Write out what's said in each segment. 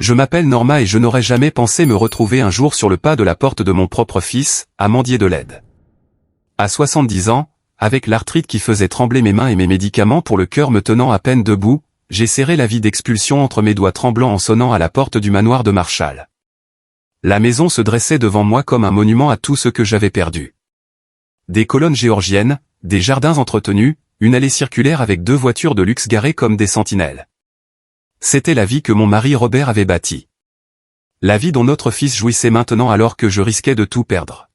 Je m'appelle Norma et je n'aurais jamais pensé me retrouver un jour sur le pas de la porte de mon propre fils, à mendier de l'aide. À 70 ans, avec l'arthrite qui faisait trembler mes mains et mes médicaments pour le cœur me tenant à peine debout, j'ai serré la vie d'expulsion entre mes doigts tremblants en sonnant à la porte du manoir de Marshall. La maison se dressait devant moi comme un monument à tout ce que j'avais perdu. Des colonnes géorgiennes, des jardins entretenus, une allée circulaire avec 2 voitures de luxe garées comme des sentinelles. C'était la vie que mon mari Robert avait bâtie. La vie dont notre fils jouissait maintenant alors que je risquais de tout perdre.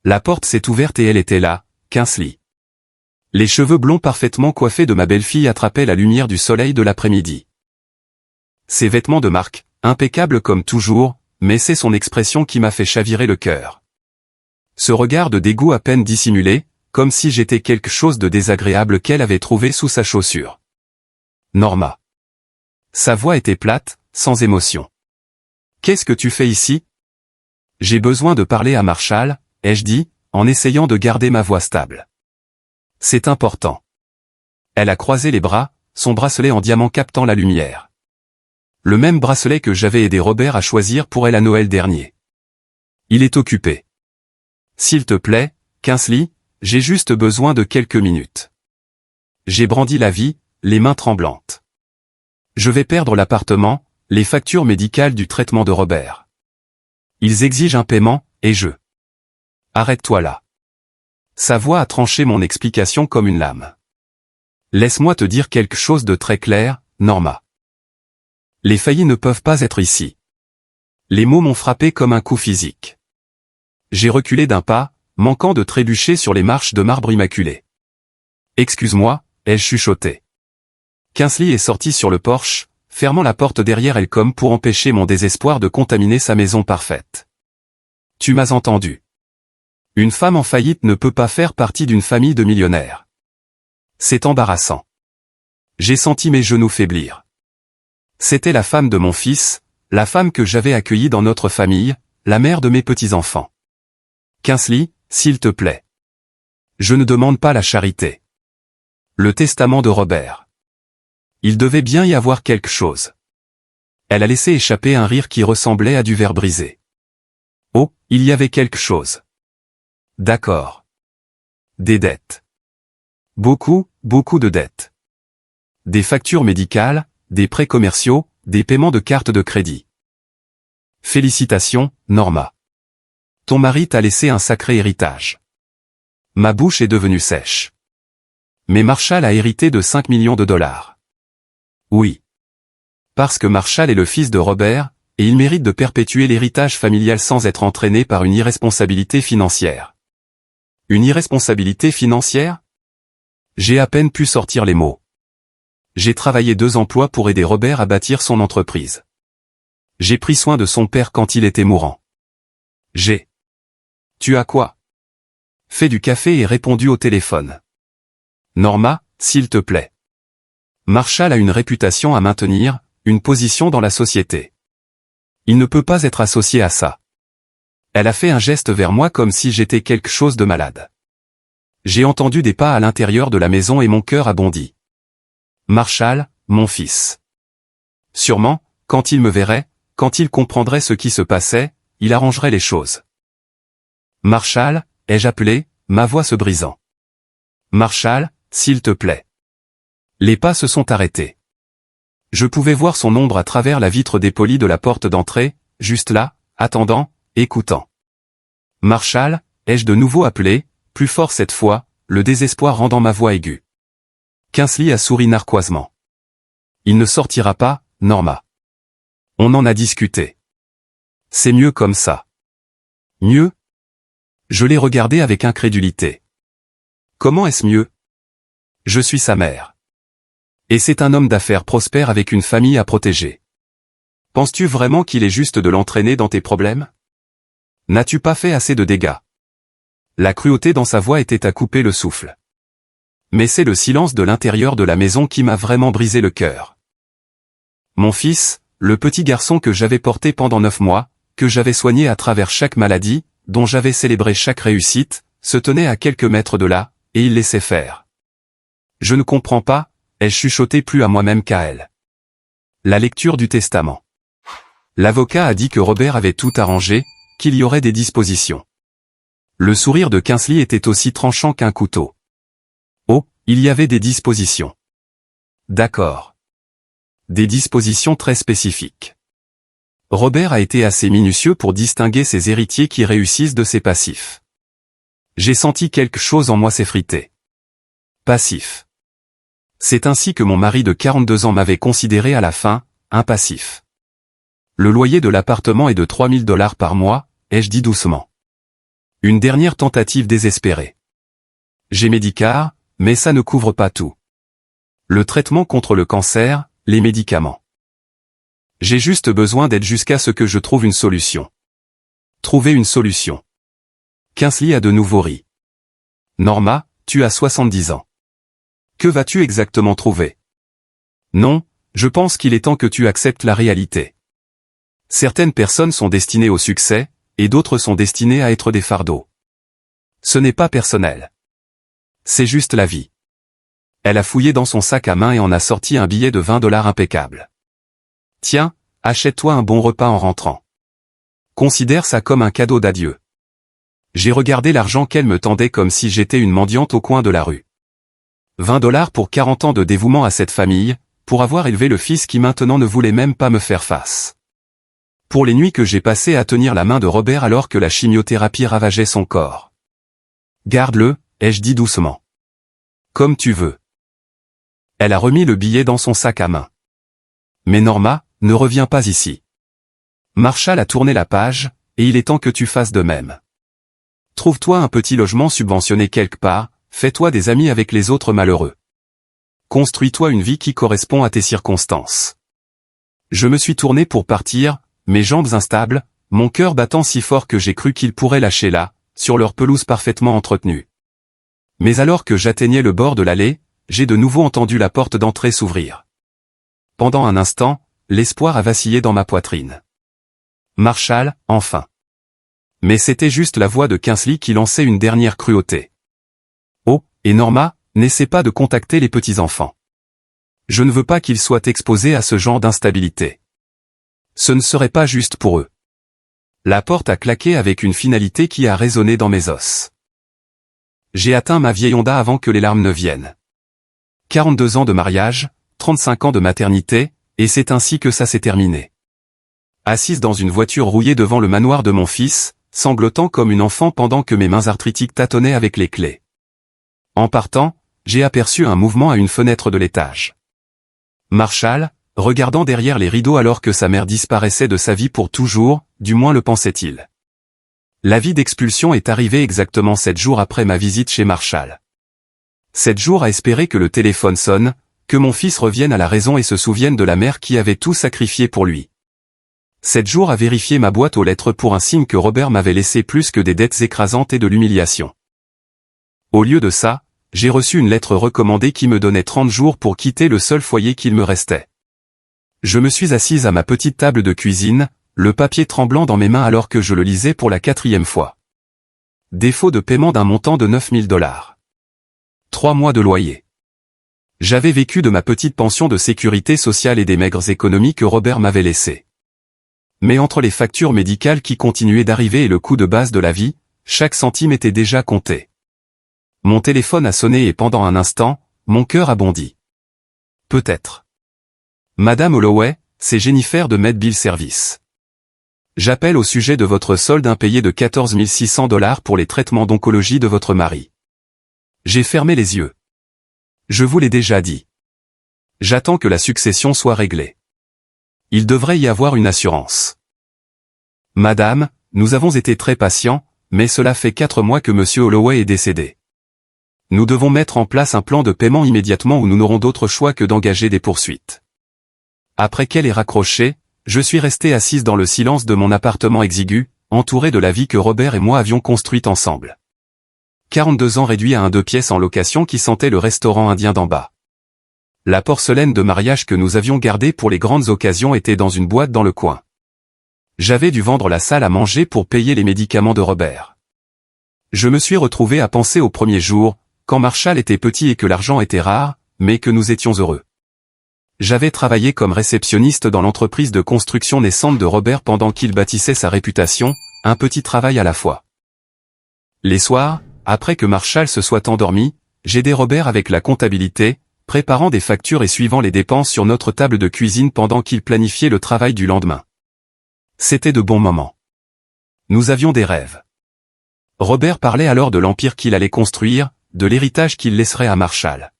La porte s'est ouverte et elle était là, Kingsley. Les cheveux blonds parfaitement coiffés de ma belle-fille attrapaient la lumière du soleil de l'après-midi. Ses vêtements de marque, impeccables comme toujours, mais c'est son expression qui m'a fait chavirer le cœur. Ce regard de dégoût à peine dissimulé, comme si j'étais quelque chose de désagréable qu'elle avait trouvé sous sa chaussure. Norma. Sa voix était plate, sans émotion. Qu'est-ce que tu fais ici? J'ai besoin de parler à Marshall, ai-je dit, en essayant de garder ma voix stable. C'est important. Elle a croisé les bras, son bracelet en diamant captant la lumière. Le même bracelet que j'avais aidé Robert à choisir pour elle à Noël dernier. Il est occupé. S'il te plaît, Kingsley, j'ai juste besoin de quelques minutes. J'ai brandi la vie, les mains tremblantes. Je vais perdre l'appartement, les factures médicales du traitement de Robert. Ils exigent un paiement, et je... Arrête-toi là. Sa voix a tranché mon explication comme une lame. Laisse-moi te dire quelque chose de très clair, Norma. Les faillis ne peuvent pas être ici. Les mots m'ont frappé comme un coup physique. J'ai reculé d'un pas, manquant de trébucher sur les marches de marbre immaculé. Excuse-moi, ai-je chuchoté. Kingsley est sortie sur le porche, fermant la porte derrière elle comme pour empêcher mon désespoir de contaminer sa maison parfaite. Tu m'as entendu. Une femme en faillite ne peut pas faire partie d'une famille de millionnaires. C'est embarrassant. J'ai senti mes genoux faiblir. C'était la femme de mon fils, la femme que j'avais accueillie dans notre famille, la mère de mes petits-enfants. Kingsley, s'il te plaît. Je ne demande pas la charité. Le testament de Robert. Il devait bien y avoir quelque chose. Elle a laissé échapper un rire qui ressemblait à du verre brisé. Oh, il y avait quelque chose. D'accord. Des dettes. Beaucoup de dettes. Des factures médicales, des prêts commerciaux, des paiements de cartes de crédit. Félicitations, Norma. Ton mari t'a laissé un sacré héritage. Ma bouche est devenue sèche. Mais Marshall a hérité de 5 millions de dollars. Oui. Parce que Marshall est le fils de Robert, et il mérite de perpétuer l'héritage familial sans être entraîné par une irresponsabilité financière. Une irresponsabilité financière? J'ai à peine pu sortir les mots. J'ai travaillé 2 emplois pour aider Robert à bâtir son entreprise. J'ai pris soin de son père quand il était mourant. Tu as quoi? Fait du café et répondu au téléphone. Norma, s'il te plaît. Marshall a une réputation à maintenir, une position dans la société. Il ne peut pas être associé à ça. Elle a fait un geste vers moi comme si j'étais quelque chose de malade. J'ai entendu des pas à l'intérieur de la maison et mon cœur a bondi. Marshall, mon fils. Sûrement, quand il me verrait, quand il comprendrait ce qui se passait, il arrangerait les choses. Marshall, ai-je appelé, ma voix se brisant. Marshall, s'il te plaît. Les pas se sont arrêtés. Je pouvais voir son ombre à travers la vitre dépolie de la porte d'entrée, juste là, attendant, écoutant. Marshall, ai-je de nouveau appelé, plus fort cette fois, le désespoir rendant ma voix aiguë. Kingsley a souri narquoisement. Il ne sortira pas, Norma. On en a discuté. C'est mieux comme ça. Mieux? Je l'ai regardé avec incrédulité. Comment est-ce mieux? Je suis sa mère. Et c'est un homme d'affaires prospère avec une famille à protéger. Penses-tu vraiment qu'il est juste de l'entraîner dans tes problèmes? N'as-tu pas fait assez de dégâts? La cruauté dans sa voix était à couper le souffle. Mais c'est le silence de l'intérieur de la maison qui m'a vraiment brisé le cœur. Mon fils, le petit garçon que j'avais porté pendant 9 mois, que j'avais soigné à travers chaque maladie, dont j'avais célébré chaque réussite, se tenait à quelques mètres de là, et il laissait faire. Je ne comprends pas, ai-je chuchoté plus à moi-même qu'à elle. La lecture du testament. L'avocat a dit que Robert avait tout arrangé, qu'il y aurait des dispositions. Le sourire de Kingsley était aussi tranchant qu'un couteau. Oh, il y avait des dispositions. D'accord. Des dispositions très spécifiques. Robert a été assez minutieux pour distinguer ses héritiers qui réussissent de ses passifs. J'ai senti quelque chose en moi s'effriter. Passif. C'est ainsi que mon mari de 42 ans m'avait considéré à la fin, un passif. Le loyer de l'appartement est de 3000 $ par mois, ai-je dit doucement. Une dernière tentative désespérée. J'ai Medicare, mais ça ne couvre pas tout. Le traitement contre le cancer, les médicaments. J'ai juste besoin d'aide jusqu'à ce que je trouve une solution. Trouver une solution. Kingsley a de nouveau ri. Norma, tu as 70 ans. Que vas-tu exactement trouver? Non, je pense qu'il est temps que tu acceptes la réalité. Certaines personnes sont destinées au succès, et d'autres sont destinées à être des fardeaux. Ce n'est pas personnel. C'est juste la vie. Elle a fouillé dans son sac à main et en a sorti un billet de 20 $ impeccable. Tiens, achète-toi un bon repas en rentrant. Considère ça comme un cadeau d'adieu. J'ai regardé l'argent qu'elle me tendait comme si j'étais une mendiante au coin de la rue. 20 $ pour 40 ans de dévouement à cette famille, pour avoir élevé le fils qui maintenant ne voulait même pas me faire face. Pour les nuits que j'ai passées à tenir la main de Robert alors que la chimiothérapie ravageait son corps. Garde-le, ai-je dit doucement. Comme tu veux. Elle a remis le billet dans son sac à main. Mais Norma, ne reviens pas ici. Marshall a tourné la page, et il est temps que tu fasses de même. Trouve-toi un petit logement subventionné quelque part, fais-toi des amis avec les autres malheureux. Construis-toi une vie qui correspond à tes circonstances. Je me suis tourné pour partir, mes jambes instables, mon cœur battant si fort que j'ai cru qu'il pourrait lâcher là, sur leur pelouse parfaitement entretenue. Mais alors que j'atteignais le bord de l'allée, j'ai de nouveau entendu la porte d'entrée s'ouvrir. Pendant un instant, l'espoir a vacillé dans ma poitrine. Marshall, enfin. Mais c'était juste la voix de Kingsley qui lançait une dernière cruauté. Oh, et Norma, n'essaie pas de contacter les petits-enfants. Je ne veux pas qu'ils soient exposés à ce genre d'instabilité. Ce ne serait pas juste pour eux. La porte a claqué avec une finalité qui a résonné dans mes os. J'ai atteint ma vieille Honda avant que les larmes ne viennent. 42 ans de mariage, 35 ans de maternité, et c'est ainsi que ça s'est terminé. Assise dans une voiture rouillée devant le manoir de mon fils, sanglotant comme une enfant pendant que mes mains arthritiques tâtonnaient avec les clés. En partant, j'ai aperçu un mouvement à une fenêtre de l'étage. Marshall, regardant derrière les rideaux alors que sa mère disparaissait de sa vie pour toujours, du moins le pensait-il. L'avis d'expulsion est arrivé exactement 7 jours après ma visite chez Marshall. 7 jours à espérer que le téléphone sonne, que mon fils revienne à la raison et se souvienne de la mère qui avait tout sacrifié pour lui. 7 jours à vérifier ma boîte aux lettres pour un signe que Robert m'avait laissé plus que des dettes écrasantes et de l'humiliation. Au lieu de ça, j'ai reçu une lettre recommandée qui me donnait 30 jours pour quitter le seul foyer qu'il me restait. Je me suis assise à ma petite table de cuisine, le papier tremblant dans mes mains alors que je le lisais pour la 4e fois. Défaut de paiement d'un montant de 9000 $. 3 mois de loyer. J'avais vécu de ma petite pension de sécurité sociale et des maigres économies que Robert m'avait laissées. Mais entre les factures médicales qui continuaient d'arriver et le coût de base de la vie, chaque centime était déjà compté. Mon téléphone a sonné et pendant un instant, mon cœur a bondi. Peut-être. Madame Holloway, c'est Jennifer de MedBill Service. J'appelle au sujet de votre solde impayé de 14 600 $ pour les traitements d'oncologie de votre mari. J'ai fermé les yeux. Je vous l'ai déjà dit. J'attends que la succession soit réglée. Il devrait y avoir une assurance. Madame, nous avons été très patients, mais cela fait 4 mois que Monsieur Holloway est décédé. Nous devons mettre en place un plan de paiement immédiatement ou nous n'aurons d'autre choix que d'engager des poursuites. Après qu'elle ait raccroché, je suis resté assise dans le silence de mon appartement exigu, entouré de la vie que Robert et moi avions construite ensemble. 42 ans réduit à un 2 pièces en location qui sentait le restaurant indien d'en bas. La porcelaine de mariage que nous avions gardée pour les grandes occasions était dans une boîte dans le coin. J'avais dû vendre la salle à manger pour payer les médicaments de Robert. Je me suis retrouvé à penser au premier jour, quand Marshall était petit et que l'argent était rare, mais que nous étions heureux. J'avais travaillé comme réceptionniste dans l'entreprise de construction naissante de Robert pendant qu'il bâtissait sa réputation, un petit travail à la fois. Les soirs, après que Marshall se soit endormi, j'aidais Robert avec la comptabilité, préparant des factures et suivant les dépenses sur notre table de cuisine pendant qu'il planifiait le travail du lendemain. C'était de bons moments. Nous avions des rêves. Robert parlait alors de l'empire qu'il allait construire, de l'héritage qu'il laisserait à Marshall.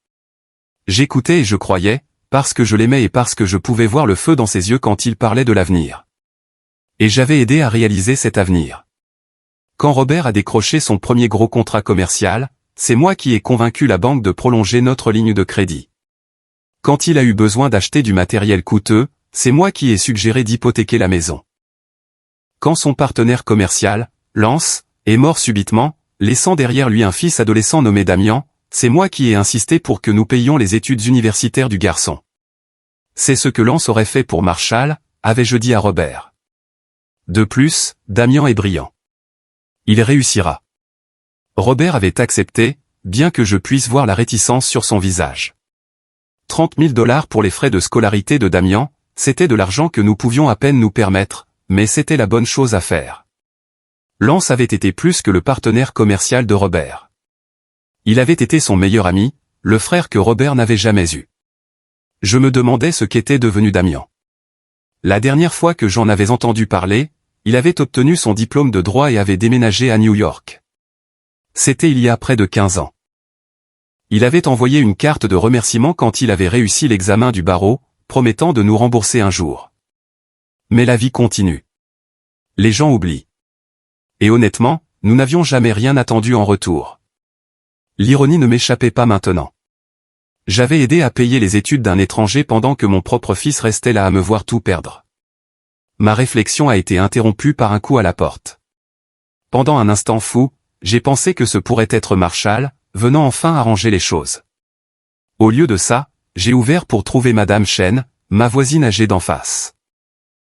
J'écoutais et je croyais, parce que je l'aimais et parce que je pouvais voir le feu dans ses yeux quand il parlait de l'avenir. Et j'avais aidé à réaliser cet avenir. Quand Robert a décroché son premier gros contrat commercial, c'est moi qui ai convaincu la banque de prolonger notre ligne de crédit. Quand il a eu besoin d'acheter du matériel coûteux, c'est moi qui ai suggéré d'hypothéquer la maison. Quand son partenaire commercial, Lance, est mort subitement, laissant derrière lui un fils adolescent nommé Damian, c'est moi qui ai insisté pour que nous payions les études universitaires du garçon. C'est ce que Lance aurait fait pour Marshall, avais-je dit à Robert. De plus, Damian est brillant. Il réussira. Robert avait accepté, bien que je puisse voir la réticence sur son visage. 30 000 $ pour les frais de scolarité de Damian, c'était de l'argent que nous pouvions à peine nous permettre, mais c'était la bonne chose à faire. Lance avait été plus que le partenaire commercial de Robert. Il avait été son meilleur ami, le frère que Robert n'avait jamais eu. Je me demandais ce qu'était devenu Damian. La dernière fois que j'en avais entendu parler, il avait obtenu son diplôme de droit et avait déménagé à New York. C'était il y a près de 15 ans. Il avait envoyé une carte de remerciement quand il avait réussi l'examen du barreau, promettant de nous rembourser un jour. Mais la vie continue. Les gens oublient. Et honnêtement, nous n'avions jamais rien attendu en retour. L'ironie ne m'échappait pas maintenant. J'avais aidé à payer les études d'un étranger pendant que mon propre fils restait là à me voir tout perdre. Ma réflexion a été interrompue par un coup à la porte. Pendant un instant fou, j'ai pensé que ce pourrait être Marshall, venant enfin arranger les choses. Au lieu de ça, j'ai ouvert pour trouver Madame Chen, ma voisine âgée d'en face.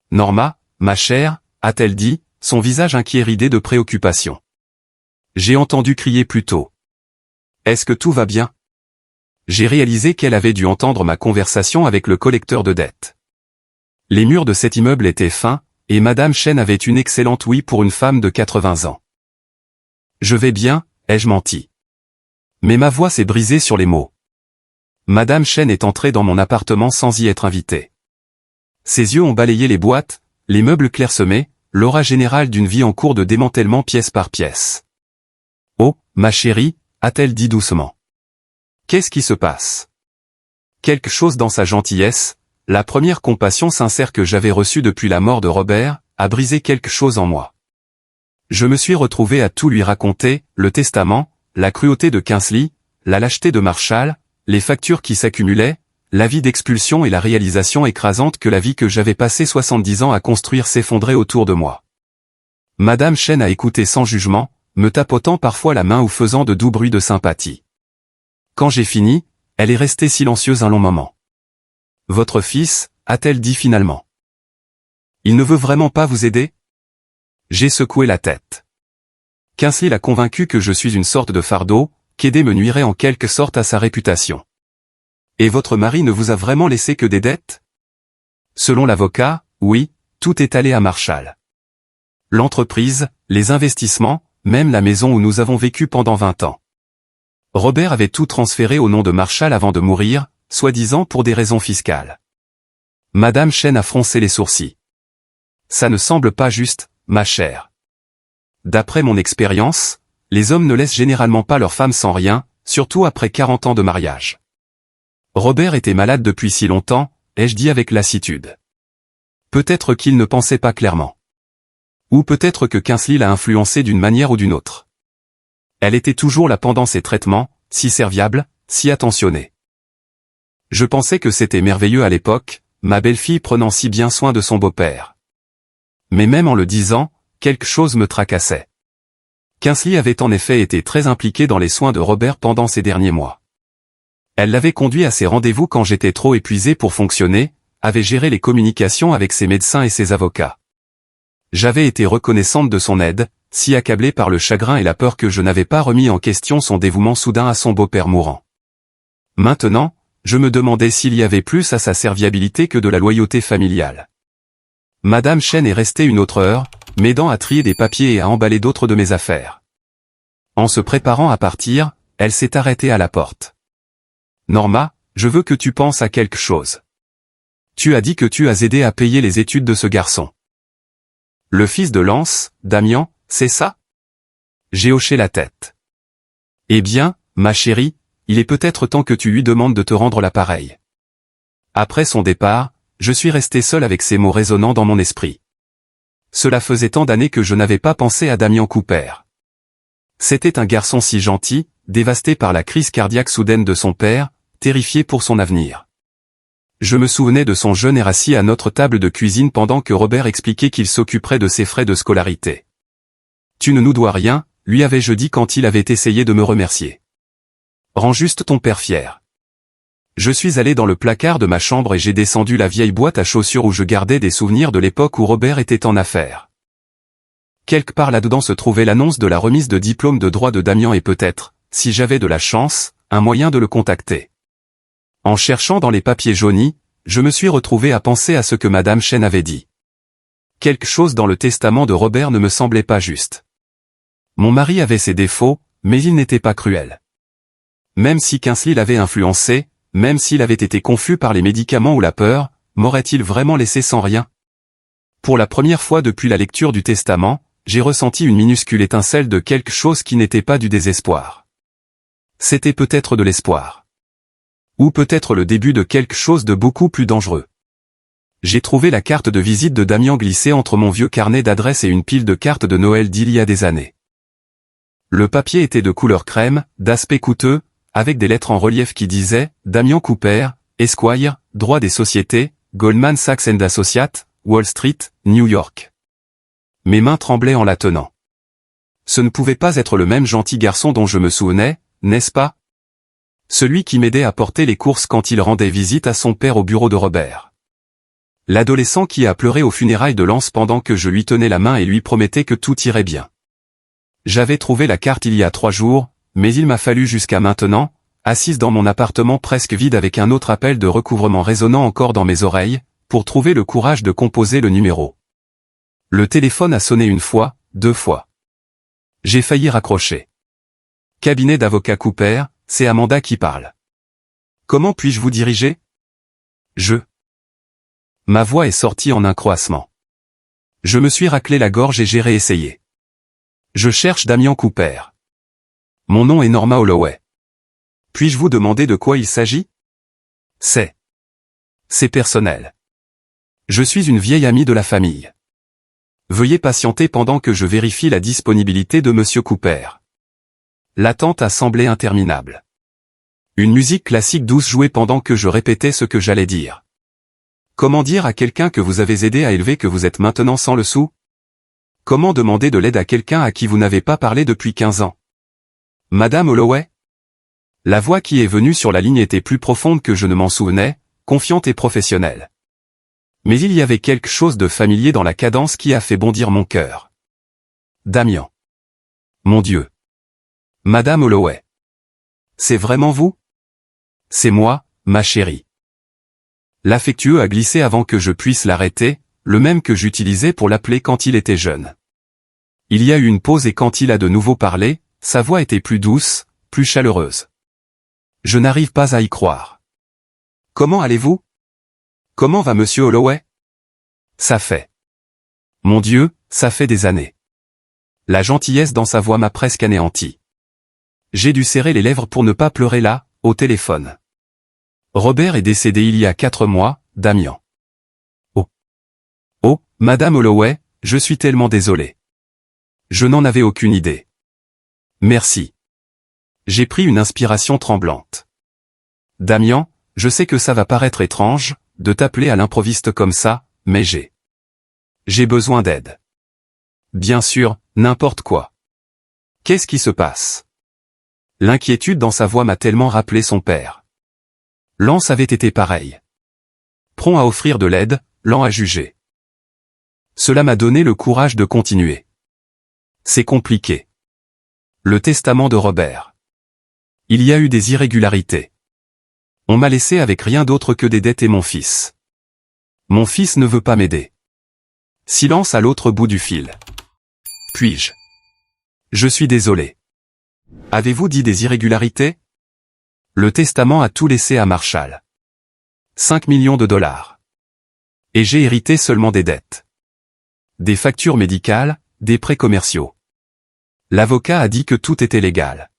Norma, ma chère, a-t-elle dit, son visage inquiet ridé de préoccupation. J'ai entendu crier plus tôt. Est-ce que tout va bien? J'ai réalisé qu'elle avait dû entendre ma conversation avec le collecteur de dettes. Les murs de cet immeuble étaient fins, et Madame Chen avait une excellente ouïe pour une femme de 80 ans. Je vais bien, ai-je menti. Mais ma voix s'est brisée sur les mots. Madame Chen est entrée dans mon appartement sans y être invitée. Ses yeux ont balayé les boîtes, les meubles clairsemés, l'aura générale d'une vie en cours de démantèlement pièce par pièce. Oh, ma chérie, a-t-elle dit doucement. Qu'est-ce qui se passe? Quelque chose dans sa gentillesse, la première compassion sincère que j'avais reçue depuis la mort de Robert, a brisé quelque chose en moi. Je me suis retrouvé à tout lui raconter, le testament, la cruauté de Kingsley, la lâcheté de Marshall, les factures qui s'accumulaient, l'avis d'expulsion et la réalisation écrasante que la vie que j'avais passé 70 ans à construire s'effondrait autour de moi. Madame Chen a écouté sans jugement, me tapotant parfois la main ou faisant de doux bruits de sympathie. Quand j'ai fini, elle est restée silencieuse un long moment. Votre fils, a-t-elle dit finalement. Il ne veut vraiment pas vous aider? J'ai secoué la tête. Kingsley l'a convaincu que je suis une sorte de fardeau, qu'aider me nuirait en quelque sorte à sa réputation. Et votre mari ne vous a vraiment laissé que des dettes? Selon l'avocat, oui, tout est allé à Marshall. L'entreprise, les investissements, même la maison où nous avons vécu pendant 20 ans. Robert avait tout transféré au nom de Marshall avant de mourir, soi-disant pour des raisons fiscales. Madame Chen a froncé les sourcils. Ça ne semble pas juste, ma chère. D'après mon expérience, les hommes ne laissent généralement pas leur femme sans rien, surtout après 40 ans de mariage. Robert était malade depuis si longtemps, ai-je dit avec lassitude. Peut-être qu'il ne pensait pas clairement. Ou peut-être que Kingsley l'a influencé d'une manière ou d'une autre. Elle était toujours là pendant ses traitements, si serviable, si attentionnée. Je pensais que c'était merveilleux à l'époque, ma belle-fille prenant si bien soin de son beau-père. Mais même en le disant, quelque chose me tracassait. Kingsley avait en effet été très impliqué dans les soins de Robert pendant ces derniers mois. Elle l'avait conduit à ses rendez-vous quand j'étais trop épuisé pour fonctionner, avait géré les communications avec ses médecins et ses avocats. J'avais été reconnaissante de son aide, si accablé par le chagrin et la peur que je n'avais pas remis en question son dévouement soudain à son beau-père mourant. Maintenant, je me demandais s'il y avait plus à sa serviabilité que de la loyauté familiale. Madame Chen est restée une autre heure, m'aidant à trier des papiers et à emballer d'autres de mes affaires. En se préparant à partir, elle s'est arrêtée à la porte. Norma, je veux que tu penses à quelque chose. Tu as dit que tu as aidé à payer les études de ce garçon. Le fils de Lance, Damian, c'est ça? J'ai hoché la tête. Eh bien, ma chérie, il est peut-être temps que tu lui demandes de te rendre l'appareil. Après son départ, je suis resté seul avec ces mots résonnant dans mon esprit. Cela faisait tant d'années que je n'avais pas pensé à Damian Cooper. C'était un garçon si gentil, dévasté par la crise cardiaque soudaine de son père, terrifié pour son avenir. Je me souvenais de son jeune air assis à notre table de cuisine pendant que Robert expliquait qu'il s'occuperait de ses frais de scolarité. « Tu ne nous dois rien », lui avais-je dit quand il avait essayé de me remercier. « Rends juste ton père fier. » Je suis allé dans le placard de ma chambre et j'ai descendu la vieille boîte à chaussures où je gardais des souvenirs de l'époque où Robert était en affaires. Quelque part là-dedans se trouvait l'annonce de la remise de diplôme de droit de Damian et peut-être, si j'avais de la chance, un moyen de le contacter. En cherchant dans les papiers jaunis, je me suis retrouvé à penser à ce que Madame Chen avait dit. Quelque chose dans le testament de Robert ne me semblait pas juste. Mon mari avait ses défauts, mais il n'était pas cruel. Même si Kinsley l'avait influencé, même s'il avait été confus par les médicaments ou la peur, m'aurait-il vraiment laissé sans rien? Pour la première fois depuis la lecture du testament, j'ai ressenti une minuscule étincelle de quelque chose qui n'était pas du désespoir. C'était peut-être de l'espoir. Ou peut-être le début de quelque chose de beaucoup plus dangereux. J'ai trouvé la carte de visite de Damian glissée entre mon vieux carnet d'adresses et une pile de cartes de Noël d'il y a des années. Le papier était de couleur crème, d'aspect coûteux, avec des lettres en relief qui disaient « Damian Cooper, Esquire, droit des sociétés, Goldman Sachs & Associates, Wall Street, New York ». Mes mains tremblaient en la tenant. Ce ne pouvait pas être le même gentil garçon dont je me souvenais, n'est-ce pas? Celui qui m'aidait à porter les courses quand il rendait visite à son père au bureau de Robert. L'adolescent qui a pleuré aux funérailles de Lance pendant que je lui tenais la main et lui promettais que tout irait bien. J'avais trouvé la carte il y a 3 jours, mais il m'a fallu jusqu'à maintenant, assise dans mon appartement presque vide avec un autre appel de recouvrement résonnant encore dans mes oreilles, pour trouver le courage de composer le numéro. Le téléphone a sonné 1 fois, 2 fois. J'ai failli raccrocher. Cabinet d'avocat Cooper, c'est Amanda qui parle. Comment puis-je vous diriger? Ma voix est sortie en un croassement. Je me suis raclé la gorge et j'ai réessayé. Je cherche Damian Cooper. Mon nom est Norma Holloway. Puis-je vous demander de quoi il s'agit? C'est personnel. Je suis une vieille amie de la famille. Veuillez patienter pendant que je vérifie la disponibilité de Monsieur Cooper. L'attente a semblé interminable. Une musique classique douce jouait pendant que je répétais ce que j'allais dire. Comment dire à quelqu'un que vous avez aidé à élever que vous êtes maintenant sans le sou? Comment demander de l'aide à quelqu'un à qui vous n'avez pas parlé depuis 15 ans? Madame Holloway? La voix qui est venue sur la ligne était plus profonde que je ne m'en souvenais, confiante et professionnelle. Mais il y avait quelque chose de familier dans la cadence qui a fait bondir mon cœur. Damian. Mon Dieu. Madame Holloway. C'est vraiment vous? C'est moi, ma chérie. L'affectueux a glissé avant que je puisse l'arrêter, le même que j'utilisais pour l'appeler quand il était jeune. Il y a eu une pause et quand il a de nouveau parlé, sa voix était plus douce, plus chaleureuse. Je n'arrive pas à y croire. Comment allez-vous? Comment va Monsieur Holloway? Ça fait. Mon Dieu, ça fait des années. La gentillesse dans sa voix m'a presque anéanti. J'ai dû serrer les lèvres pour ne pas pleurer là, au téléphone. Robert est décédé il y a 4 mois, Damian. Oh, Madame Holloway, je suis tellement désolé. Je n'en avais aucune idée. Merci. J'ai pris une inspiration tremblante. Damian, je sais que ça va paraître étrange, de t'appeler à l'improviste comme ça, mais j'ai besoin d'aide. Bien sûr, n'importe quoi. Qu'est-ce qui se passe? L'inquiétude dans sa voix m'a tellement rappelé son père. Lance avait été pareil. Prompt à offrir de l'aide, lent à juger. Cela m'a donné le courage de continuer. C'est compliqué. Le testament de Robert. Il y a eu des irrégularités. On m'a laissé avec rien d'autre que des dettes et mon fils. Mon fils ne veut pas m'aider. Silence à l'autre bout du fil. Puis-je? Je suis désolé. Avez-vous dit des irrégularités? Le testament a tout laissé à Marshall. 5 millions de dollars. Et j'ai hérité seulement des dettes. Des factures médicales, des prêts commerciaux. L'avocat a dit que tout était légal.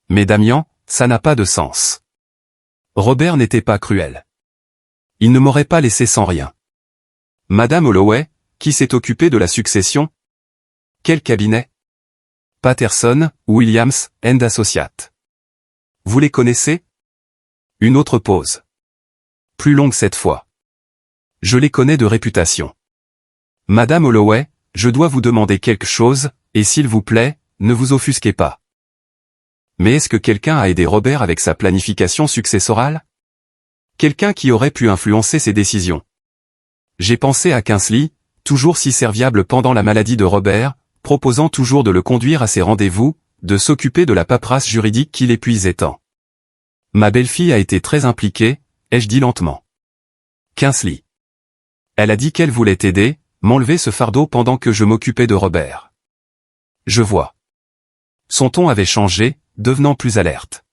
Mais Damian, ça n'a pas de sens. Robert n'était pas cruel. Il ne m'aurait pas laissé sans rien. Madame Holloway, qui s'est occupée de la succession? Quel cabinet? Patterson, Williams, & Associates. Vous les connaissez? Une autre pause. Plus longue cette fois. Je les connais de réputation. Madame Holloway, je dois vous demander quelque chose, et s'il vous plaît, ne vous offusquez pas. Mais est-ce que quelqu'un a aidé Robert avec sa planification successorale? Quelqu'un qui aurait pu influencer ses décisions. J'ai pensé à Kingsley, toujours si serviable pendant la maladie de Robert, proposant toujours de le conduire à ses rendez-vous, de s'occuper de la paperasse juridique qui l'épuisait tant. Ma belle-fille a été très impliquée, ai-je dit lentement. Kingsley. Elle a dit qu'elle voulait t'aider, m'enlever ce fardeau pendant que je m'occupais de Robert. Je vois. Son ton avait changé, devenant plus alerte.